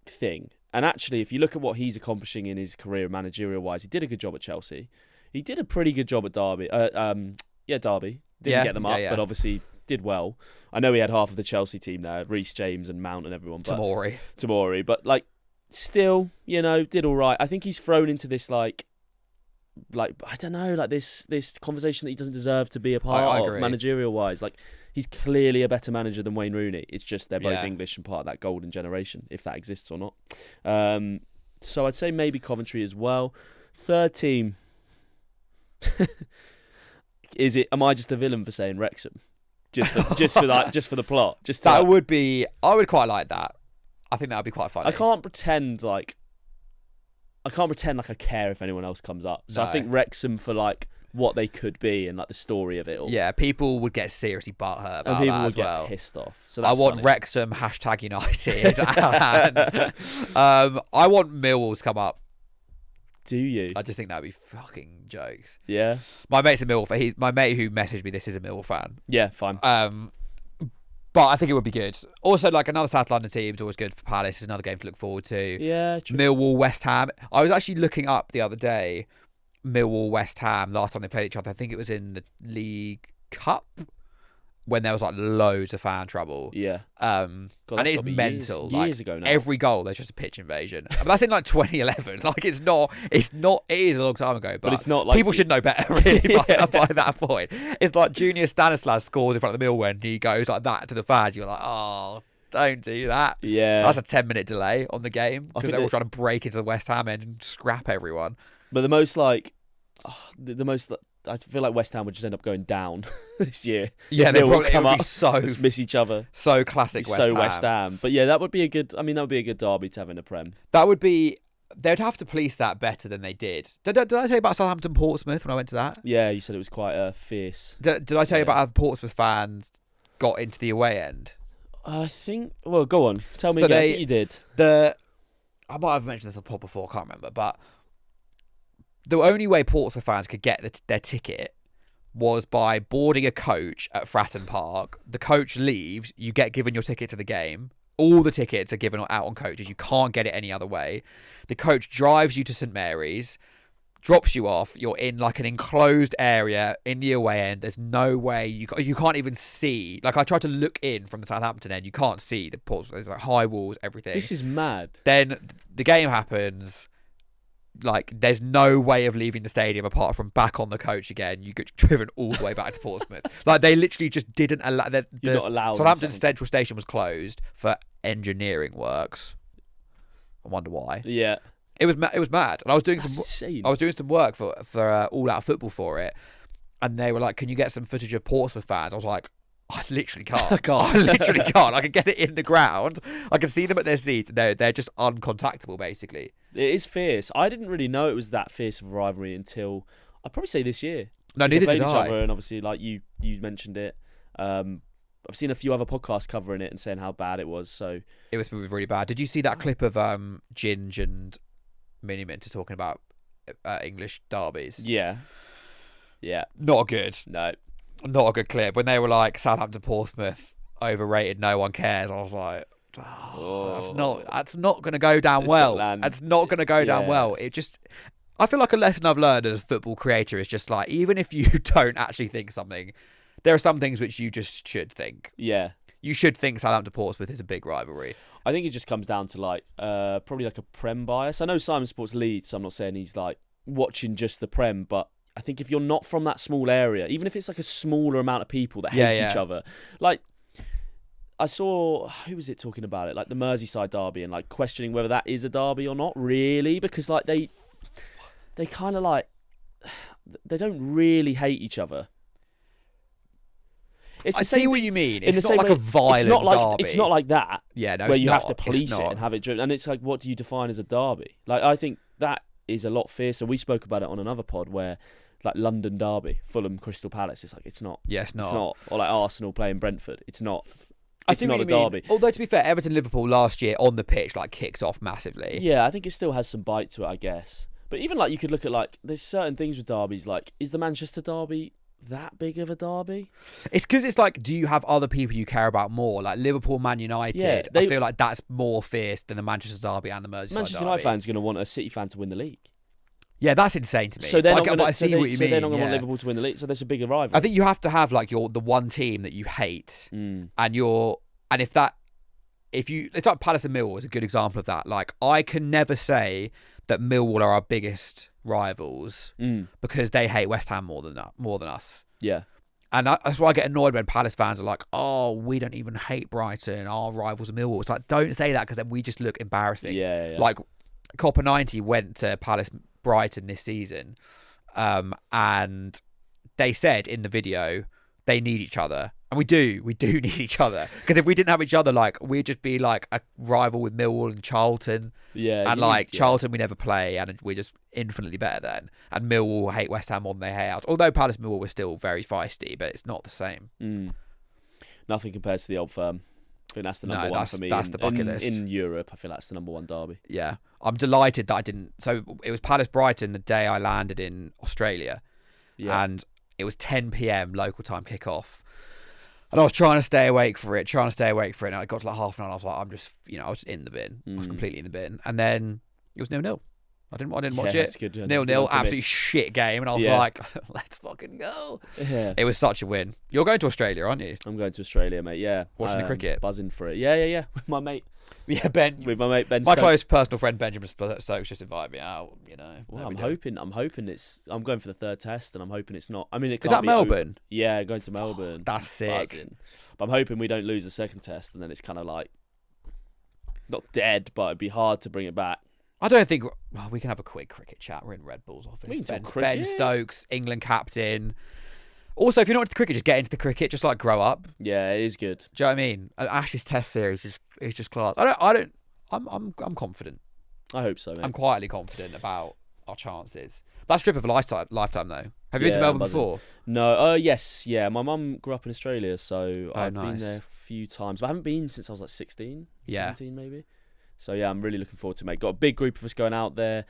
B: thing. And actually, if you look at what he's accomplishing in his career managerial wise, he did a good job at Chelsea. He did a pretty good job at Derby. Derby didn't get them up, but obviously did well. I know he had half of the Chelsea team there, Reece James and Mount and everyone. But Tomori, but like still, did all right. I think he's thrown into this like I don't know, like this conversation that he doesn't deserve to be a part of managerial wise. Like, he's clearly a better manager than Wayne Rooney. It's just they're both English and part of that golden generation, if that exists or not. So I'd say maybe Coventry as well. Third team. Am I just a villain for saying Wrexham? Just for the plot. I
A: would quite like that. I think that would be quite funny.
B: I can't pretend like I care if anyone else comes up. So I think Wrexham for like what they could be and like the story of it all.
A: Yeah, people would get seriously butthurt about
B: and people
A: that
B: would
A: as well.
B: Get pissed off. So that's
A: I want
B: funny.
A: Wrexham #United, and I want Millwall to come up.
B: Do you?
A: I just think that'd be fucking jokes.
B: Yeah.
A: My mate's a Millwall fan. My mate who messaged me this is a Millwall fan.
B: Yeah, fine.
A: But I think it would be good. Also, like another South London team is always good for Palace. It's another game to look forward to.
B: Yeah, true.
A: Millwall, West Ham. I was actually looking up the other day, Millwall, West Ham, last time they played each other. I think it was in the League Cup when there was like loads of fan trouble.
B: Yeah.
A: And it's mental.
B: Years ago now.
A: Every goal, there's just a pitch invasion. But that's in like 2011. Like it is a long time ago. But
B: it's not like
A: people should know better really by that point. It's like Junior Stanislas scores in front of the Millwall and he goes like that to the fans. You're like, oh, don't do that.
B: Yeah.
A: That's a 10-minute delay on the game because they're all trying to break into the West Ham end and scrap everyone.
B: But the most like, I feel like West Ham would just end up going down this year.
A: Yeah, they probably come up,
B: just miss each other.
A: So classic West Ham.
B: But yeah, that would be a good derby to have in the Prem.
A: That would be. They'd have to police that better than they did. Did I tell you about Southampton Portsmouth when I went to that?
B: Yeah, you said it was quite fierce.
A: Did I tell you about how the Portsmouth fans got into the away end?
B: I think. Well, go on. Tell me again what you did.
A: I might have mentioned this on pod before. I can't remember, but. The only way Portsmouth fans could get their ticket was by boarding a coach at Fratton Park. The coach leaves, you get given your ticket to the game. All the tickets are given out on coaches. You can't get it any other way. The coach drives you to St Mary's, drops you off. You're in like an enclosed area in the away end. There's no way you can't even see. Like I tried to look in from the Southampton end. You can't see the Portsmouth. There's like high walls, everything.
B: This is mad.
A: Then the game happens. Like, there's no way of leaving the stadium apart from back on the coach again. You get driven all the way back to Portsmouth. Like, they literally just didn't allow.
B: You're not allowed.
A: Southampton Central Station was closed for engineering works. I wonder why.
B: Yeah,
A: it was mad. And I was doing
B: insane.
A: I was doing some work for All Out Football for it, and they were like, "Can you get some footage of Portsmouth fans?" I was like, I literally can't. I literally can't. I can get it in the ground. I can see them at their seats. They're just uncontactable, basically.
B: It is fierce. I didn't really know it was that fierce of a rivalry until I'd probably say this year.
A: No, neither did
B: each
A: I.
B: other, and obviously, like you mentioned it. I've seen a few other podcasts covering it and saying how bad it was. So
A: it was really bad. Did you see that clip of Ginge and Mini Minter talking about English derbies?
B: Yeah.
A: Not good.
B: No.
A: Not a good clip. When they were like, Southampton Portsmouth overrated, no one cares. I was like, that's not going to go down well. That's not going to go down well. I feel like a lesson I've learned as a football creator is just like, even if you don't actually think something, there are some things which you just should think.
B: Yeah.
A: You should think Southampton Portsmouth is a big rivalry.
B: I think it just comes down to like probably like a Prem bias. I know Simon Sports Leeds, so I'm not saying he's like watching just the Prem, but I think if you're not from that small area, even if it's like a smaller amount of people that hate each other, like I saw, who was it talking about it? Like the Merseyside derby, and like questioning whether that is a derby or not, really, because like they kind of like, they don't really hate each other.
A: I see what you mean. It's not like a violent derby.
B: It's not like that.
A: Yeah, no,
B: where
A: it's
B: you
A: not.
B: have to police it and have it driven. And it's like, what do you define as a derby? Like, I think that is a lot fiercer. We spoke about it on another pod where, like, London derby, Fulham, Crystal Palace. It's like, it's not.
A: Yeah, it's not.
B: It's not. Or like Arsenal playing Brentford. It's not.
A: It's
B: not a derby.
A: Although, to be fair, Everton-Liverpool last year on the pitch, like, kicked off massively.
B: Yeah, I think it still has some bite to it, I guess. But even, like, you could look at, like, there's certain things with derbies, like, is the Manchester derby that big of a derby?
A: It's because it's like, do you have other people you care about more? Like Liverpool, Man United. I feel like that's more fierce than the Manchester derby and the Merseyside
B: Manchester
A: derby.
B: United fans are going to want a City fan to win the league.
A: Yeah, that's insane to me.
B: So they're
A: like,
B: not gonna,
A: I see what you mean.
B: They're not going to want Liverpool to win the league. So there's a bigger rival.
A: I think you have to have like the one team that you hate, and it's like Palace and Millwall is a good example of that. Like, I can never say that Millwall are our biggest rivals because they hate West Ham more than us.
B: Yeah.
A: And that's why I get annoyed when Palace fans are like, oh, we don't even hate Brighton. Our rivals are Millwall. It's like, don't say that because then we just look embarrassing.
B: Yeah.
A: Like, Copper 90 went to Palace Brighton this season, and they said in the video they need each other. And we do need each other. Because if we didn't have each other, like, we'd just be like a rival with Millwall and Charlton.
B: Yeah.
A: And like Charlton we never play, and we're just infinitely better then. And Millwall hate West Ham more than they hate us. Although Palace Millwall was still very feisty, but it's not the same.
B: Nothing compares to the Old Firm. I think that's the number one for me.
A: That's the bucket list.
B: In Europe, I feel that's the number one derby.
A: Yeah. I'm delighted that I didn't. So it was Palace Brighton the day I landed in Australia. Yeah. And it was 10 p.m. local time kickoff. And I was trying to stay awake for it. And I got to like half an hour. And I was like, I was in the bin. I was completely in the bin. And then it was 0-0. I didn't watch it. 0-0, absolutely shit game. And I was like, let's fucking go. Yeah. It was such a win. You're going to Australia, aren't you?
B: I'm going to Australia, mate. Yeah.
A: Watching the cricket.
B: Buzzing for it. Yeah. With my mate.
A: Yeah, Ben.
B: With my mate Ben.
A: My close personal friend Benjamin Stokes just invited me out.
B: Well, I'm hoping it's. I'm going for the third test, and I'm hoping it's not. I mean, it can't
A: is that
B: be
A: Melbourne?
B: Yeah, going to Melbourne.
A: That's sick.
B: Buzzing. But I'm hoping we don't lose the second test, and then it's kind of like not dead, but it'd be hard to bring it back.
A: I don't think we can have a quick cricket chat. We're in Red Bull's office. Ben Stokes, England captain. Also, if you're not into cricket, just get into the cricket. Just like grow up.
B: Yeah, it is good.
A: Do you know what I mean? Ash's Test series is just class. I'm confident.
B: I hope so, mate.
A: I'm quietly confident about our chances. That's a trip of a lifetime though. Have you been to Melbourne before?
B: No. Yes. Yeah. My mum grew up in Australia, so I've been there a few times. But I haven't been since I was like 16, 17 maybe. So yeah, I'm really looking forward to it, mate. Got a big group of us going out there.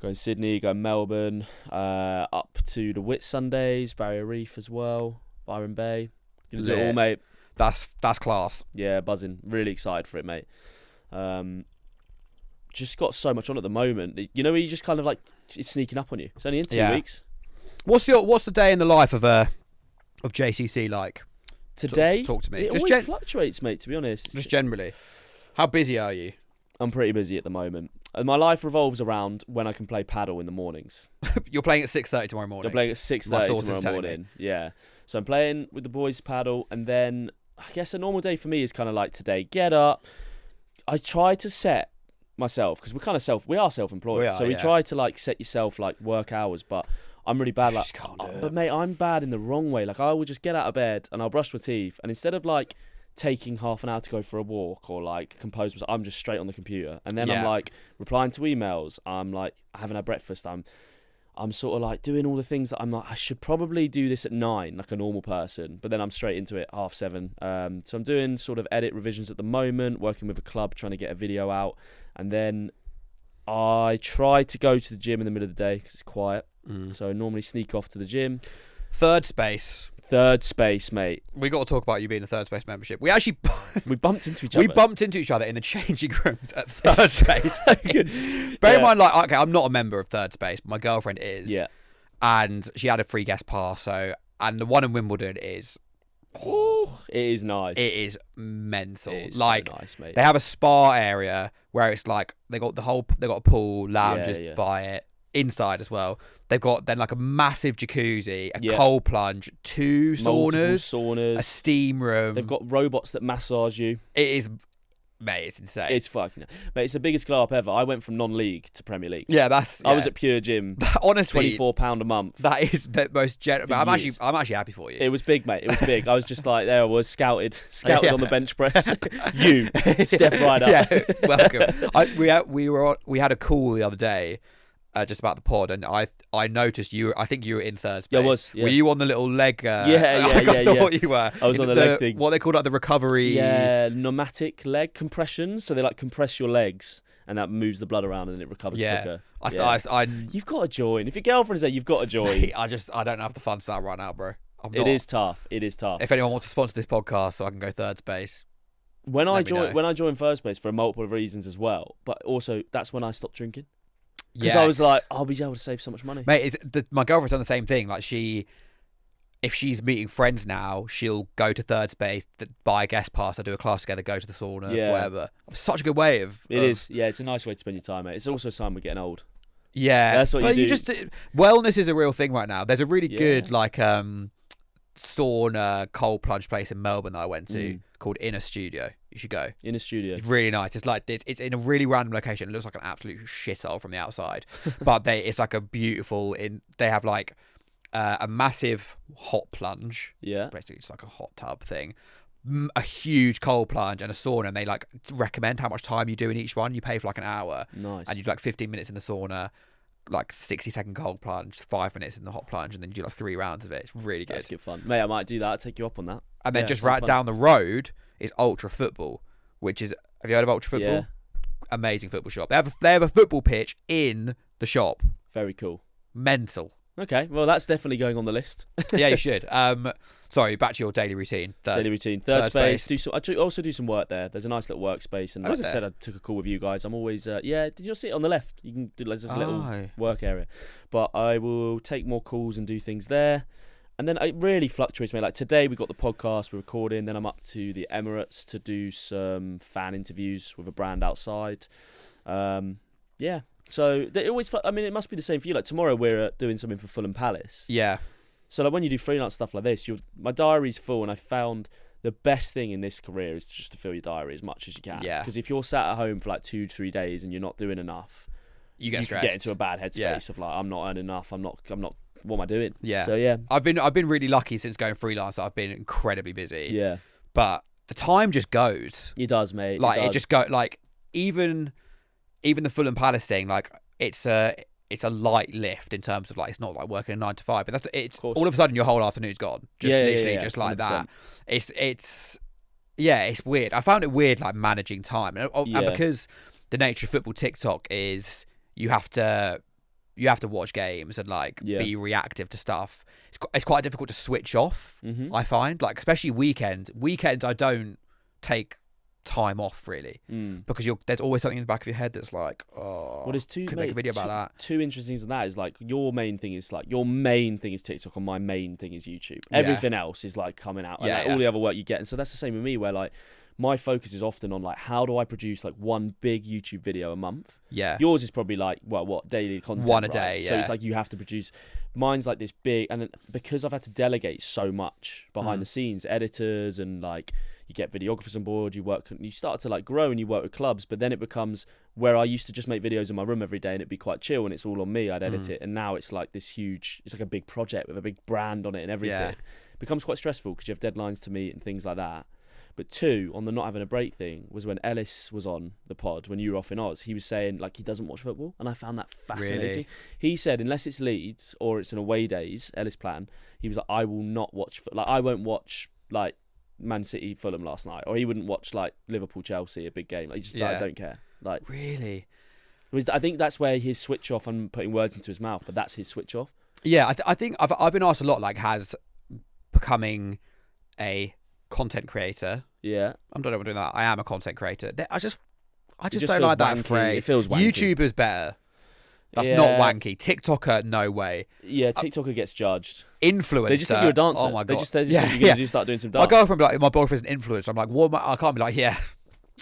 B: Going Sydney, going Melbourne, up to the Whitsundays, Barrier Reef as well, Byron Bay. Gonna do it all, mate.
A: That's class.
B: Yeah, buzzing. Really excited for it, mate. Just got so much on at the moment. You know, where you just kind of like it's sneaking up on you. It's only in 2 weeks. What's
A: the day in the life of JCC like?
B: Today?
A: Talk to me.
B: It always fluctuates, mate. To be honest.
A: Just generally, how busy are you?
B: I'm pretty busy at the moment. And my life revolves around when I can play paddle in the mornings.
A: You're playing at 6:30 tomorrow morning.
B: I'm playing at 6:30 tomorrow morning. Yeah. So I'm playing with the boys paddle, and then I guess a normal day for me is kind of like today. Get up. I try to set myself because we are self-employed. So we try to like set yourself like work hours, but I'm really bad. Like, but mate, I'm bad in the wrong way. Like I will just get out of bed and I'll brush my teeth, and instead of like taking half an hour to go for a walk or like compose myself, I'm just straight on the computer, and then I'm like replying to emails. I'm like having a breakfast. I'm sort of like doing all the things that I'm like, I should probably do this at 9 like a normal person, but then I'm straight into it 7:30. So I'm doing sort of edit revisions at the moment, working with a club trying to get a video out, and then I try to go to the gym in the middle of the day because it's quiet. So I normally sneak off to the gym.
A: Third space, mate. We got to talk about you being a Third Space membership. We actually
B: we bumped into each other.
A: We bumped into each other in the changing rooms at Third Space. Bear in mind, like, okay, I'm not a member of Third Space, but my girlfriend is. Yeah. And she had a free guest pass, and the one in Wimbledon is.
B: Oh, it is nice.
A: It is mental.
B: It is
A: like,
B: so nice, mate.
A: They have a spa area where it's like they got a pool, lounges by it. inside as well. They've got then like a massive jacuzzi, a
B: Yeah.
A: cold plunge, 2
B: Multiple
A: saunas, a steam room.
B: They've got robots that massage you.
A: It is, mate, it's insane.
B: It's fucking. Mate, it's the biggest glow up ever. I went from non-league to Premier League.
A: Yeah, that's.
B: I was at Pure Gym.
A: Honestly,
B: £24 a month.
A: that is the most generous. I'm
B: years.
A: actually happy for you.
B: It was big, mate. It was big. I was just like, there I was, scouted
A: Yeah.
B: on the bench press. You step right up.
A: Yeah, welcome. We had a call the other day. Just about the pod, and I noticed you. I think you were in third space.
B: Yeah, I was. Yeah.
A: Were you on the little leg?
B: I
A: thought you were.
B: I was on the leg thing.
A: What they call like the recovery.
B: Yeah, pneumatic leg compressions. So they like compress your legs, and that moves the blood around, and it recovers quicker.
A: You've
B: got to join. If your girlfriend's there, you've got to join.
A: I don't have the funds for that right now, bro.
B: It is tough. It is tough.
A: If anyone wants to sponsor this podcast, so I can go third space.
B: When I joined first space for multiple reasons as well, but also that's when I stopped drinking. Because I was like, I'll be able to save so much money.
A: Mate, my girlfriend's done the same thing. Like if she's meeting friends now, she'll go to third space, buy a guest pass, they'll do a class together, go to the sauna, whatever. Such a good way of...
B: It is. Yeah, it's a nice way to spend your time, mate. It's also a sign we're getting old.
A: Yeah.
B: That's what you do.
A: Wellness is a real thing right now. There's a really good, like, sauna, cold plunge place in Melbourne that I went to called Inner Studio. You should go.
B: Inner Studio.
A: It's really nice. It's like it's in a really random location. It looks like an absolute shithole from the outside, but it's like a beautiful. They have like a massive hot plunge.
B: Yeah.
A: Basically, it's like a hot tub thing. A huge cold plunge and a sauna, and they like recommend how much time you do in each one. You pay for like an hour.
B: Nice.
A: And you do like 15 minutes in the sauna, like 60-second cold plunge, 5 minutes in the hot plunge, and then you do like 3 rounds of it. It's really good.
B: That's good fun. Mate, I might do that. I'll take you up on that.
A: And then just right down the road is Ultra Football, which is, have you heard of Ultra Football?
B: Yeah.
A: Amazing football shop. They have a football pitch in the shop.
B: Very cool.
A: Mental.
B: Okay, well that's definitely going on the list.
A: Yeah, you should. Sorry, back to your daily routine.
B: Daily routine. Third space. I also do some work there. There's a nice little workspace, and like I said, I took a call with you guys. I'm always did you see it on the left? You can do like a little work area. But I will take more calls and do things there. And then it really fluctuates, mate. Like today we got the podcast, we're recording, then I'm up to the Emirates to do some fan interviews with a brand outside. Yeah. So they always, I mean, it must be the same for you. Like tomorrow we're doing something for Fulham Palace.
A: Yeah.
B: So like when you do freelance stuff like this, my diary's full, and I found the best thing in this career is just to fill your diary as much as you can.
A: Yeah.
B: Because if you're sat at home for like 2-3 days and you're not doing enough,
A: you can
B: get into a bad headspace of like, I'm not earning enough. I'm not. What am I doing?
A: Yeah.
B: So yeah,
A: I've been really lucky since going freelance. I've been incredibly busy.
B: Yeah.
A: But the time just goes.
B: It does, mate.
A: Like it just go like even the Fulham Palace thing. Like it's a light lift in terms of like it's not like working a 9 to 5, but it's all of a sudden your whole afternoon's gone. Just literally just like 100%. That. It's weird. I found it weird like managing time, and because the nature of football TikTok is you have to watch games and like be reactive to stuff. It's quite difficult to switch off. I find like especially weekends I don't take time off really because there's always something in the back of your head that's like, oh, well, there's could make a video about that.
B: Two interesting things in that is like your main thing is TikTok and my main thing is YouTube. Everything else is like coming out and all the other work you get, and so that's the same with me where like my focus is often on like how do I produce like one big YouTube video a month. Yeah. Yours is probably like what daily content.
A: One a day. Yeah.
B: So it's like you have to produce. Mine's like this big, and because I've had to delegate so much behind the scenes, editors and like you get videographers on board. You start to like grow and you work with clubs, but then it becomes where I used to just make videos in my room every day and it'd be quite chill and it's all on me. I'd edit it, and now it's like this huge. It's like a big project with a big brand on it and everything. Yeah. It becomes quite stressful because you have deadlines to meet and things like that. But two, on the not having a break thing, was when Ellis was on the pod, when you were off in Oz, he was saying like he doesn't watch football. And I found that fascinating. Really? He said, unless it's Leeds or it's an away days, Ellis plan, he was like, I will not watch, like I won't watch like Man City Fulham last night, or he wouldn't watch like Liverpool Chelsea, a big game. Like, like, I don't care. Like,
A: really?
B: I think that's where his switch off, I'm putting words into his mouth, but that's his switch off.
A: Yeah, I think I've been asked a lot, like, has becoming a content creator.
B: Yeah,
A: I'm not doing that. I am a content creator. I just don't like that
B: wanky.
A: phrase.
B: It feels wanky.
A: YouTuber's better. That's not wanky. TikToker, no way.
B: Yeah, TikToker gets judged.
A: Influencer.
B: They just think you're a dancer.
A: Oh my god.
B: They just think you're going to start doing some dance.
A: My girlfriend be like, my boyfriend's an influencer. I'm like, what? I can't be like, yeah.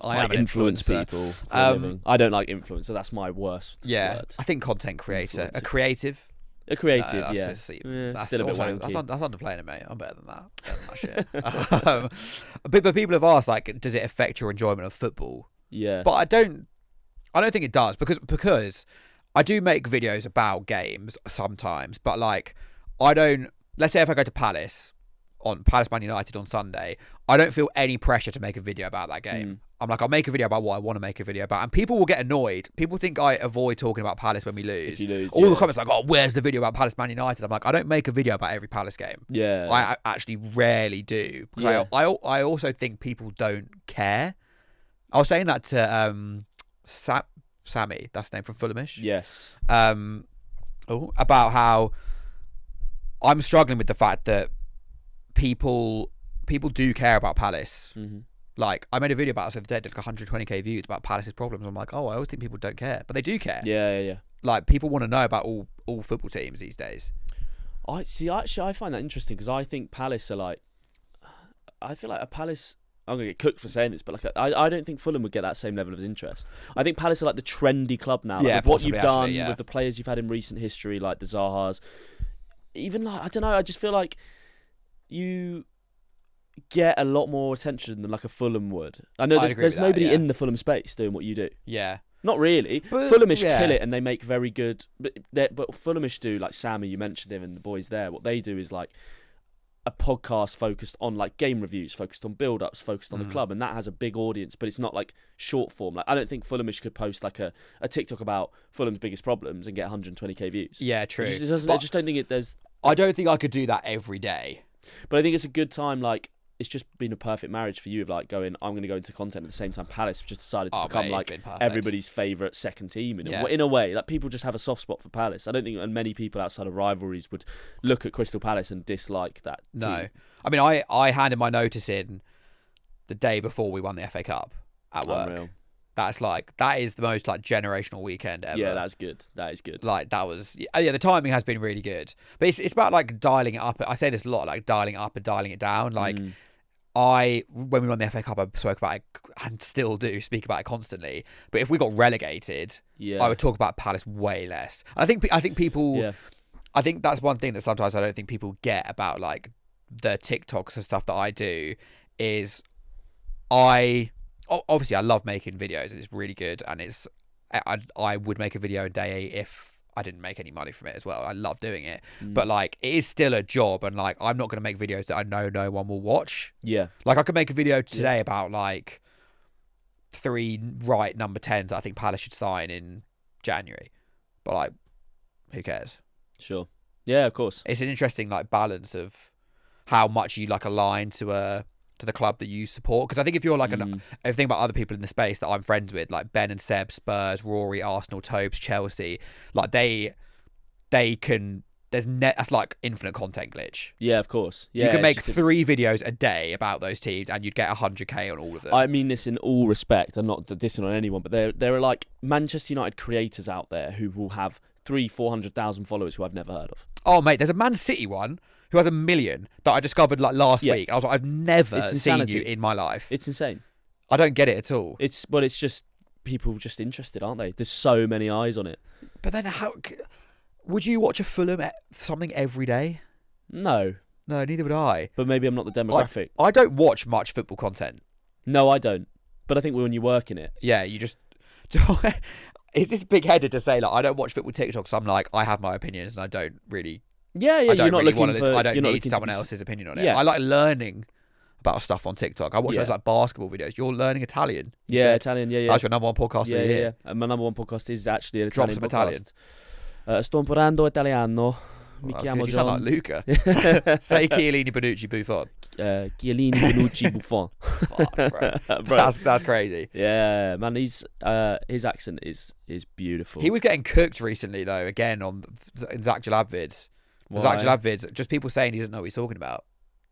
A: I am an
B: influence
A: influencer.
B: people for a living. I don't like influencer. That's my worst word.
A: I think content creator,
B: Influencer.
A: a creative.
B: A creative,
A: No,
B: yeah.
A: that's
B: That's still a bit
A: also,
B: wanky.
A: that's underplaying it, mate. I'm better than that. Shit. But people have asked, like, does it affect your enjoyment of football?
B: Yeah.
A: But I don't think it does because I do make videos about games sometimes, but like let's say if I go to Palace Man United on Sunday, I don't feel any pressure to make a video about that game. I'm like, I'll make a video about what I want to make a video about, and people will get annoyed. People think I avoid talking about Palace when we lose.
B: If you lose,
A: all the comments like, oh, where's the video about Palace Man United? I'm like, I don't make a video about every Palace game.
B: Yeah.
A: I actually rarely do, because I also think people don't care. I was saying that to Sammy, that's the name from Fulhamish.
B: Yes.
A: About how I'm struggling with the fact that people do care about Palace.
B: Mm-hmm.
A: Like, I made a video about this the other day, like 120k views about Palace's problems. I'm like, oh, I always think people don't care, but they do care.
B: Yeah.
A: Like, people want to know about all football teams these days.
B: I find that interesting because I think Palace are like, I feel like a Palace. I'm gonna get cooked for saying this, but like I don't think Fulham would get that same level of interest. I think Palace are like the trendy club now. Like, with what you've done with the players you've had in recent history, like the Zahas. Even like, I don't know. I just feel like you get a lot more attention than like a Fulham would. I know there's nobody in the Fulham space doing what you do.
A: Yeah.
B: Not really.
A: But,
B: Fulhamish kill it, and they make very good. But Fulhamish do, like Sammy, you mentioned him, and the boys there. What they do is like a podcast focused on like game reviews, focused on build-ups, focused on the club, and that has a big audience. But it's not like short form. Like, I don't think Fulhamish could post like a TikTok about Fulham's biggest problems and get 120k views.
A: Yeah, true.
B: I just don't think there's.
A: I don't think I could do that every day.
B: But I think it's a good time. Like, it's just been a perfect marriage for you of like going, I'm going to go into content at the same time. Palace have just decided to become like everybody's favourite second team in a way. Like, people just have a soft spot for Palace. I don't think many people outside of rivalries would look at Crystal Palace and dislike that team.
A: No. I mean, I handed my notice in the day before we won the FA Cup at work.
B: Unreal.
A: That is the most like generational weekend ever.
B: Yeah, that's good. That is good.
A: Like, that was the timing has been really good. But it's about like dialing it up. I say this a lot, like dialing it up and dialing it down. Like when we won the FA Cup, I spoke about it and still do speak about it constantly. But if we got relegated, I would talk about Palace way less. And I think people I think that's one thing that sometimes I don't think people get about like the TikToks and stuff that I do is obviously I love making videos and it's really good, and I would make a video a day if I didn't make any money from it as well. I love doing it, but like, it is still a job, and like, I'm not going to make videos that I know no one will watch. Yeah, like I could make a video today about like 3 right number 10s that I think Palace should sign in January, but like, who cares?
B: Sure. Yeah, of course.
A: It's an interesting like balance of how much you like align to the club that you support, because I think if you're like if you think about other people in the space that I'm friends with, like Ben and Seb, Spurs, Rory, Arsenal, Tobes, Chelsea, like they can, that's like infinite content glitch.
B: Yeah, of course. Yeah,
A: you can make 3 videos a day about those teams and you'd get 100k on all of them.
B: I mean this in all respect. I'm not dissing on anyone, but there are like Manchester United creators out there who will have 300,000-400,000 followers who I've never heard of.
A: Oh mate, there's a Man City one who has 1 million that I discovered like last week. I was like, I've never seen you in my life.
B: It's insane.
A: I don't get it at all.
B: It's just people just interested, aren't they? There's so many eyes on it.
A: But then how would you watch a Fulham something every day?
B: No,
A: neither would I.
B: But maybe I'm not the demographic.
A: I don't watch much football content.
B: No, I don't. But I think when you work in it,
A: you just. Is this big-headed to say like I don't watch football TikToks? I'm like, I have my opinions and I don't really.
B: You're not
A: really
B: looking for.
A: I don't need someone else's opinion on it.
B: Yeah.
A: I like learning about stuff on TikTok. I watch those like basketball videos. You're learning Italian.
B: Italian. Yeah.
A: That's your number 1 podcast of the year.
B: Yeah. And my number 1 podcast is actually an
A: Drop
B: Italian
A: some
B: podcast.
A: Italian.
B: Sto imparando italiano. Mi chiamo
A: You
B: John.
A: sound like Luca. Say Chiellini, Bonucci, Buffon.
B: Chiellini, Bonucci, Buffon.
A: Fuck, bro. That's crazy.
B: Yeah, man. His accent is beautiful.
A: He was getting cooked recently though. Again in Zach Jalab vids. Zach Jalab vids. Just people saying he doesn't know what he's talking about.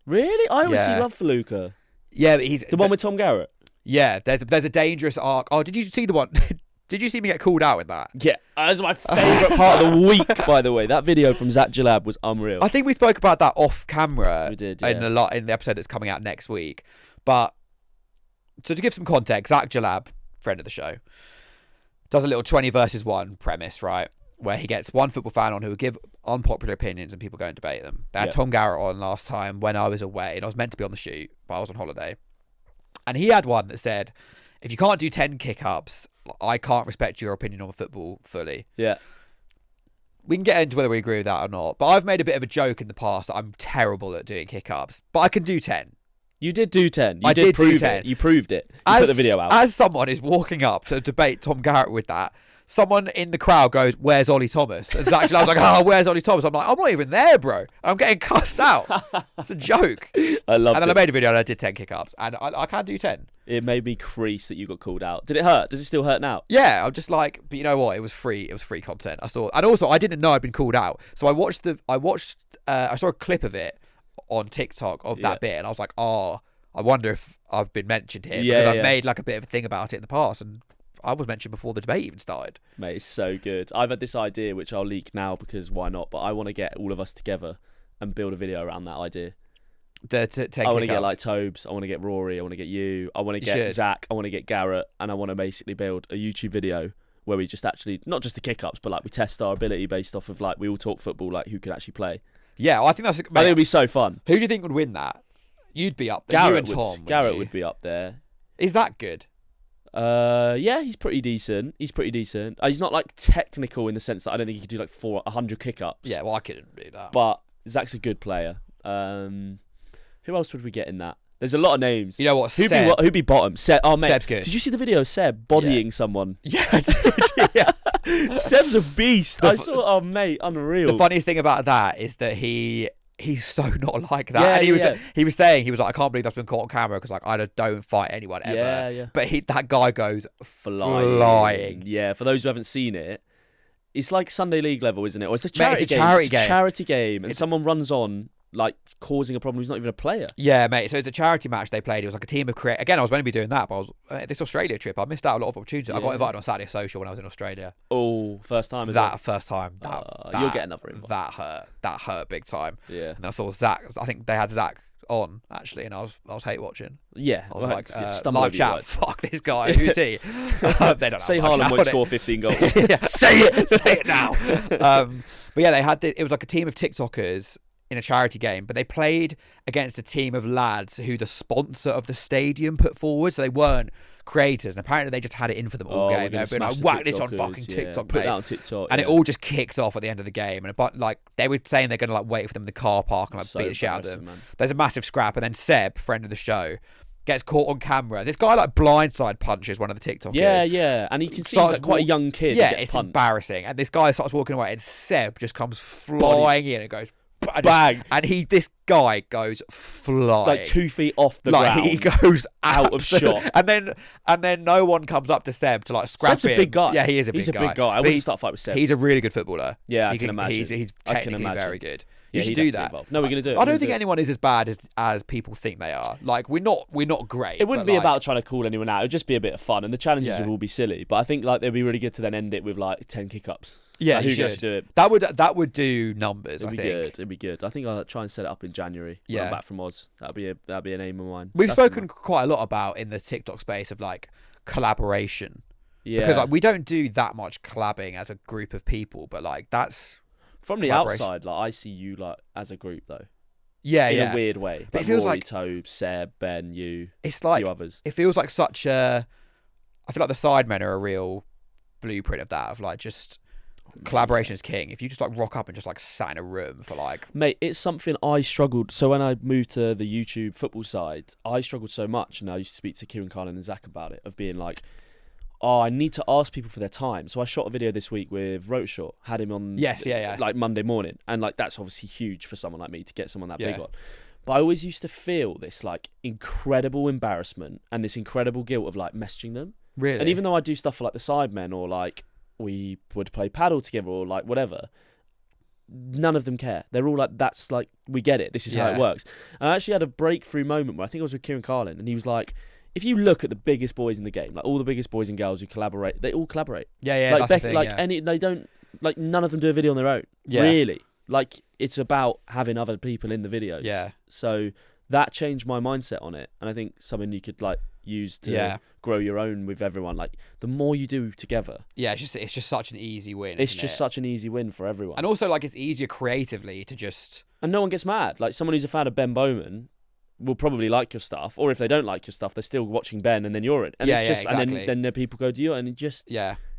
B: Really? I always see love for Luca.
A: Yeah, but he's
B: the one with Tom Garrett.
A: Yeah, there's a dangerous arc. Oh, did you see the one? Did you see me get called out with that?
B: Yeah, that was my favourite part of the week, by the way. That video from Zach Jalab was unreal.
A: I think we spoke about that off camera.
B: We did,
A: in the episode that's coming out next week. But So to give some context, Zach Jalab, friend of the show, does a little 20 versus 1 premise, right? Where he gets one football fan on who will give unpopular opinions and people go and debate them. They had Tom Garrett on last time when I was away, and I was meant to be on the shoot, but I was on holiday. And he had one that said, if you can't do 10 kick-ups, I can't respect your opinion on football fully.
B: Yeah.
A: We can get into whether we agree with that or not, but I've made a bit of a joke in the past that I'm terrible at doing kick-ups, but I can do 10.
B: You did do 10.
A: I did
B: prove
A: do 10.
B: it. You proved it. You put the video out.
A: As someone is walking up to debate Tom Garrett with that, someone in the crowd goes, "Where's Ollie Thomas?" And actually, I was like, "Oh, where's Ollie Thomas?" I'm like, "I'm not even there, bro. I'm getting cussed out." It's a joke.
B: I love it.
A: And then I made a video and I did 10 kick-ups, and I can do 10.
B: It made me crease that you got called out. Did it hurt? Does it still hurt now?
A: Yeah, I'm just like, but you know what? It was free. It was free content. I saw, and also I didn't know I'd been called out, so I saw a clip of it on TikTok of that bit, and I was like, "Oh, I wonder if I've been mentioned here because I've made like a bit of a thing about it in the past, and I was mentioned before the debate even started."
B: Mate, it's so good. I've had this idea, which I'll leak now because why not? But I want to get all of us together and build a video around that idea. I want to get like Tobes, I want to get Rory, I want to get you, I want to get Zach, I want to get Garrett, and I want to basically build a YouTube video where we just actually, not just the kick-ups, but like we test our ability based off of like we all talk football, like who could actually play.
A: Yeah, I think that's.
B: I think it'd be so fun.
A: Who do you think would win that? You'd be up there.
B: Garrett
A: you and Tom.
B: Garrett would be up there.
A: Is that good?
B: Yeah, he's pretty decent. He's not like technical in the sense that I don't think he could do like 100 kick-ups.
A: Yeah, well, I couldn't do that.
B: But Zach's a good player. Who else would we get in that? There's a lot of names.
A: You know what?
B: Who'd be bottom? Seb. Oh, mate.
A: Seb's good.
B: Did you see the video of Seb bodying someone?
A: Yeah, I did. Yeah.
B: Seb's a beast. I saw. Oh, mate, unreal.
A: The funniest thing about that is that he's so not like that.
B: Yeah,
A: and he was saying, he was like, I can't believe that's been caught on camera because like I don't fight anyone ever.
B: Yeah, yeah.
A: But that guy goes flying.
B: Yeah, for those who haven't seen it, it's like Sunday League level, isn't it? Or it's a charity game.
A: It's a charity
B: game, and someone runs on like causing a problem who's not even a player.
A: Yeah, mate. So it's a charity match they played. It was like a team of Again, I was meant to be doing that, but I was this Australia trip. I missed out a lot of opportunities. Yeah. I got invited on Saturday Social when I was in Australia.
B: Oh, first time.
A: First time.
B: You'll get another invite.
A: That hurt big time.
B: Yeah.
A: And I saw Zach. I think they had Zach on actually, and I was hate watching.
B: Yeah.
A: I was live chat.
B: Right.
A: Fuck this guy. Who's he? They don't
B: say Haaland won't score 15 goals.
A: Yeah, say it now. But yeah, they had it was like a team of TikTokers in a charity game, but they played against a team of lads who the sponsor of the stadium put forward, so they weren't creators, and apparently they just had it in for them all game. They've been like, whack this on fucking TikTok,
B: put that on TikTok,
A: and it all just kicked off at the end of the game. And like they were saying they're gonna like wait for them in the car park and like beat the shit out of them. Man. There's a massive scrap, and then Seb, friend of the show, gets caught on camera. This guy like blindside punches one of the TikTokers.
B: Yeah, and you can see he's like quite a young kid.
A: Yeah, it's embarrassing. And this guy starts walking away, and Seb just comes flying in and goes.
B: Bang!
A: And this guy goes flying
B: like 2 feet off the ground.
A: He goes
B: out of shot,
A: and then no one comes up to Seb to like scrap
B: Seb's
A: him.
B: a big guy.
A: Yeah, he is a big guy.
B: I wouldn't start a fight with Seb.
A: He's a really good footballer.
B: Yeah, I can imagine.
A: He's technically very good. You should do that.
B: No, we're gonna do it.
A: I don't think anyone is as bad as people think they are. Like we're not great.
B: It wouldn't be about trying to call anyone out. It'd just be a bit of fun, and the challenges would all be silly. But I think like it'd be really good to then end it with like 10 kick-ups.
A: Yeah,
B: like,
A: who
B: should do it?
A: That would do numbers.
B: It'd be good. I think I'll try and set it up in January. When I'm back from Oz. That'd be an aim of mine.
A: We've spoken quite a lot about in the TikTok space of like collaboration. Yeah, because like we don't do that much collabing as a group of people, but like that's
B: from the outside. Like I see you like as a group though.
A: Yeah,
B: in a weird way.
A: But like, it feels
B: Rory,
A: like
B: Tobe, Seb, Ben, you.
A: It's like
B: a few others.
A: It feels like such a. I feel like the Sidemen are a real blueprint of that. Of like just. Collaboration is king. If you just like rock up and just like sat in a room for like...
B: Mate, it's something I struggled... So when I moved to the YouTube football side, I struggled so much, and I used to speak to Kieran Carlin and Zach about it, of being like, I need to ask people for their time. So I shot a video this week with Rotoshaw, had him on like Monday morning, and like that's obviously huge for someone like me to get someone that big on. But I always used to feel this like incredible embarrassment and this incredible guilt of like messaging them.
A: Really?
B: And even though I do stuff for like the Sidemen or like we would play paddle together or like whatever, none of them care. They're all like, that's like, we get it, this is how it works. And I actually had a breakthrough moment where I think I was with Kieran Carlin, and he was like, if you look at the biggest boys in the game, like all the biggest boys and girls who collaborate, they all collaborate.
A: Yeah,
B: like
A: that's the thing,
B: like they don't, like none of them do a video on their own. Really, like it's about having other people in the videos.
A: Yeah.
B: So that changed my mindset on it, and I think something you could like use to grow your own with everyone. Like, the more you do together,
A: it's just such an easy win.
B: It's just such an easy win for everyone.
A: And also, like, it's easier creatively to just...
B: And no one gets mad. Like, someone who's a fan of Ben Bowman will probably like your stuff, or if they don't like your stuff, they're still watching Ben, and then you're in. And it's just,
A: exactly.
B: And then people go, do you? And it just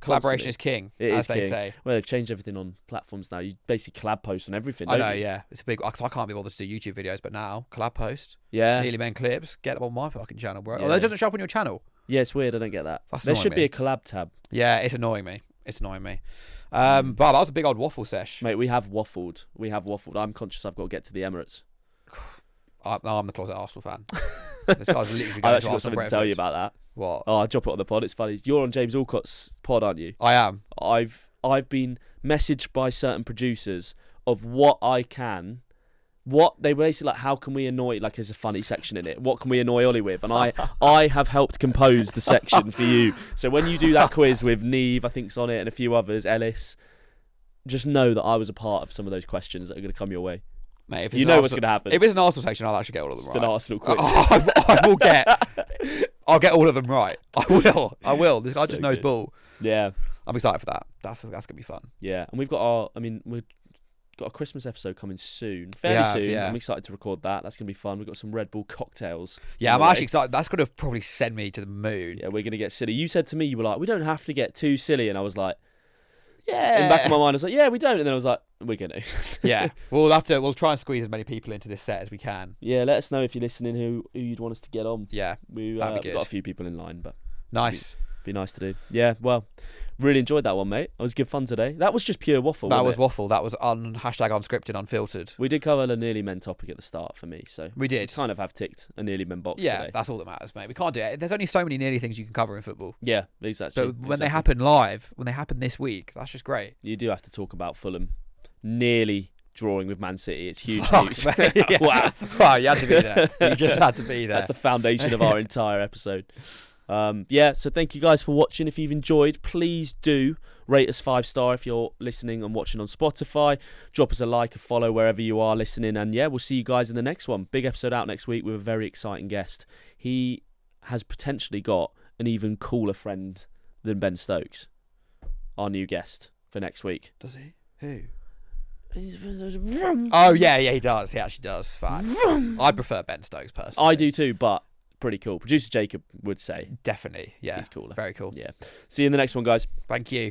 A: collaboration is king, as they say.
B: Well, they've changed everything on platforms now. You basically collab post on everything.
A: I know, it's a big. Cause I can't be bothered to do YouTube videos, but now collab post, Nearly Men clips, get them on my fucking channel, bro. Oh, that doesn't show up on your channel.
B: Yeah, it's weird. I don't get that.
A: That's
B: there should be a collab tab.
A: Yeah, it's annoying me. But that was a big old waffle sesh.
B: Mate, we have waffled. I'm conscious I've got to get to the Emirates.
A: I'm the closet Arsenal fan. This guy's literally going
B: I've actually
A: to
B: got something to tell you about that.
A: What?
B: Oh, I'll drop it on the pod. It's funny. You're on James Alcott's pod, aren't you?
A: I am.
B: I've been messaged by certain producers of what they were basically like, how can we annoy, like, there's a funny section in it, what can we annoy Ollie with? And I have helped compose the section for you. So when you do that quiz with Neve, I think's on it, and a few others, Ellis, just know that I was a part of some of those questions that are going to come your way.
A: Mate, if
B: you know what's going to happen.
A: If it's an Arsenal section, I'll actually get all of them right.
B: It's an Arsenal quiz.
A: I'll get all of them right. I will. This guy
B: So
A: just knows
B: good.
A: ball.
B: Yeah.
A: I'm excited for that. That's going to be fun.
B: Yeah. And we've got we've got a Christmas episode coming soon. Fairly soon. Yeah. I'm excited to record that. That's going to be fun. We've got some Red Bull cocktails.
A: Yeah, I'm actually excited. That's going to probably send me to the moon.
B: Yeah, we're going to get silly. You said to me, you were like, we don't have to get too silly. And I was like,
A: yeah.
B: In the back of my mind, I was like, yeah, we don't. And then I was like, we're going to.
A: Yeah. We'll try and squeeze as many people into this set as we can.
B: Yeah, let us know if you're listening who you'd want us to get on.
A: Yeah.
B: We've got a few people in line, but
A: nice.
B: Be nice to do. Yeah, well, really enjoyed that one, mate. It was good fun today. That was just pure waffle.
A: That was waffle. That was #unscripted, unfiltered.
B: We did cover the Nearly Men topic at the start for me, so
A: we did.
B: Kind of have ticked a Nearly Men box.
A: Yeah,
B: today.
A: that's all that matters, mate. We can't do it. There's only so many nearly things you can cover in football.
B: Yeah, exactly.
A: So when they happen live, when they happen this week, that's just great.
B: You do have to talk about Fulham nearly drawing with Man City. It's huge news.
A: Wow, you had to be there. You just had to be there.
B: That's the foundation of our entire episode. So thank you guys for watching. If you've enjoyed, please do rate us 5-star if you're listening and watching on Spotify. Drop us a like, a follow wherever you are listening, and we'll see you guys in the next one. Big episode out next week with a very exciting guest. He has potentially got an even cooler friend than Ben Stokes, our new guest for next week.
A: Does he? Who? Oh yeah, he does. He actually does. Facts. I prefer Ben Stokes personally.
B: I do too, but pretty cool. Producer Jacob would say
A: definitely. Yeah,
B: he's cooler.
A: Very cool.
B: Yeah. See you in the next one, guys.
A: Thank you.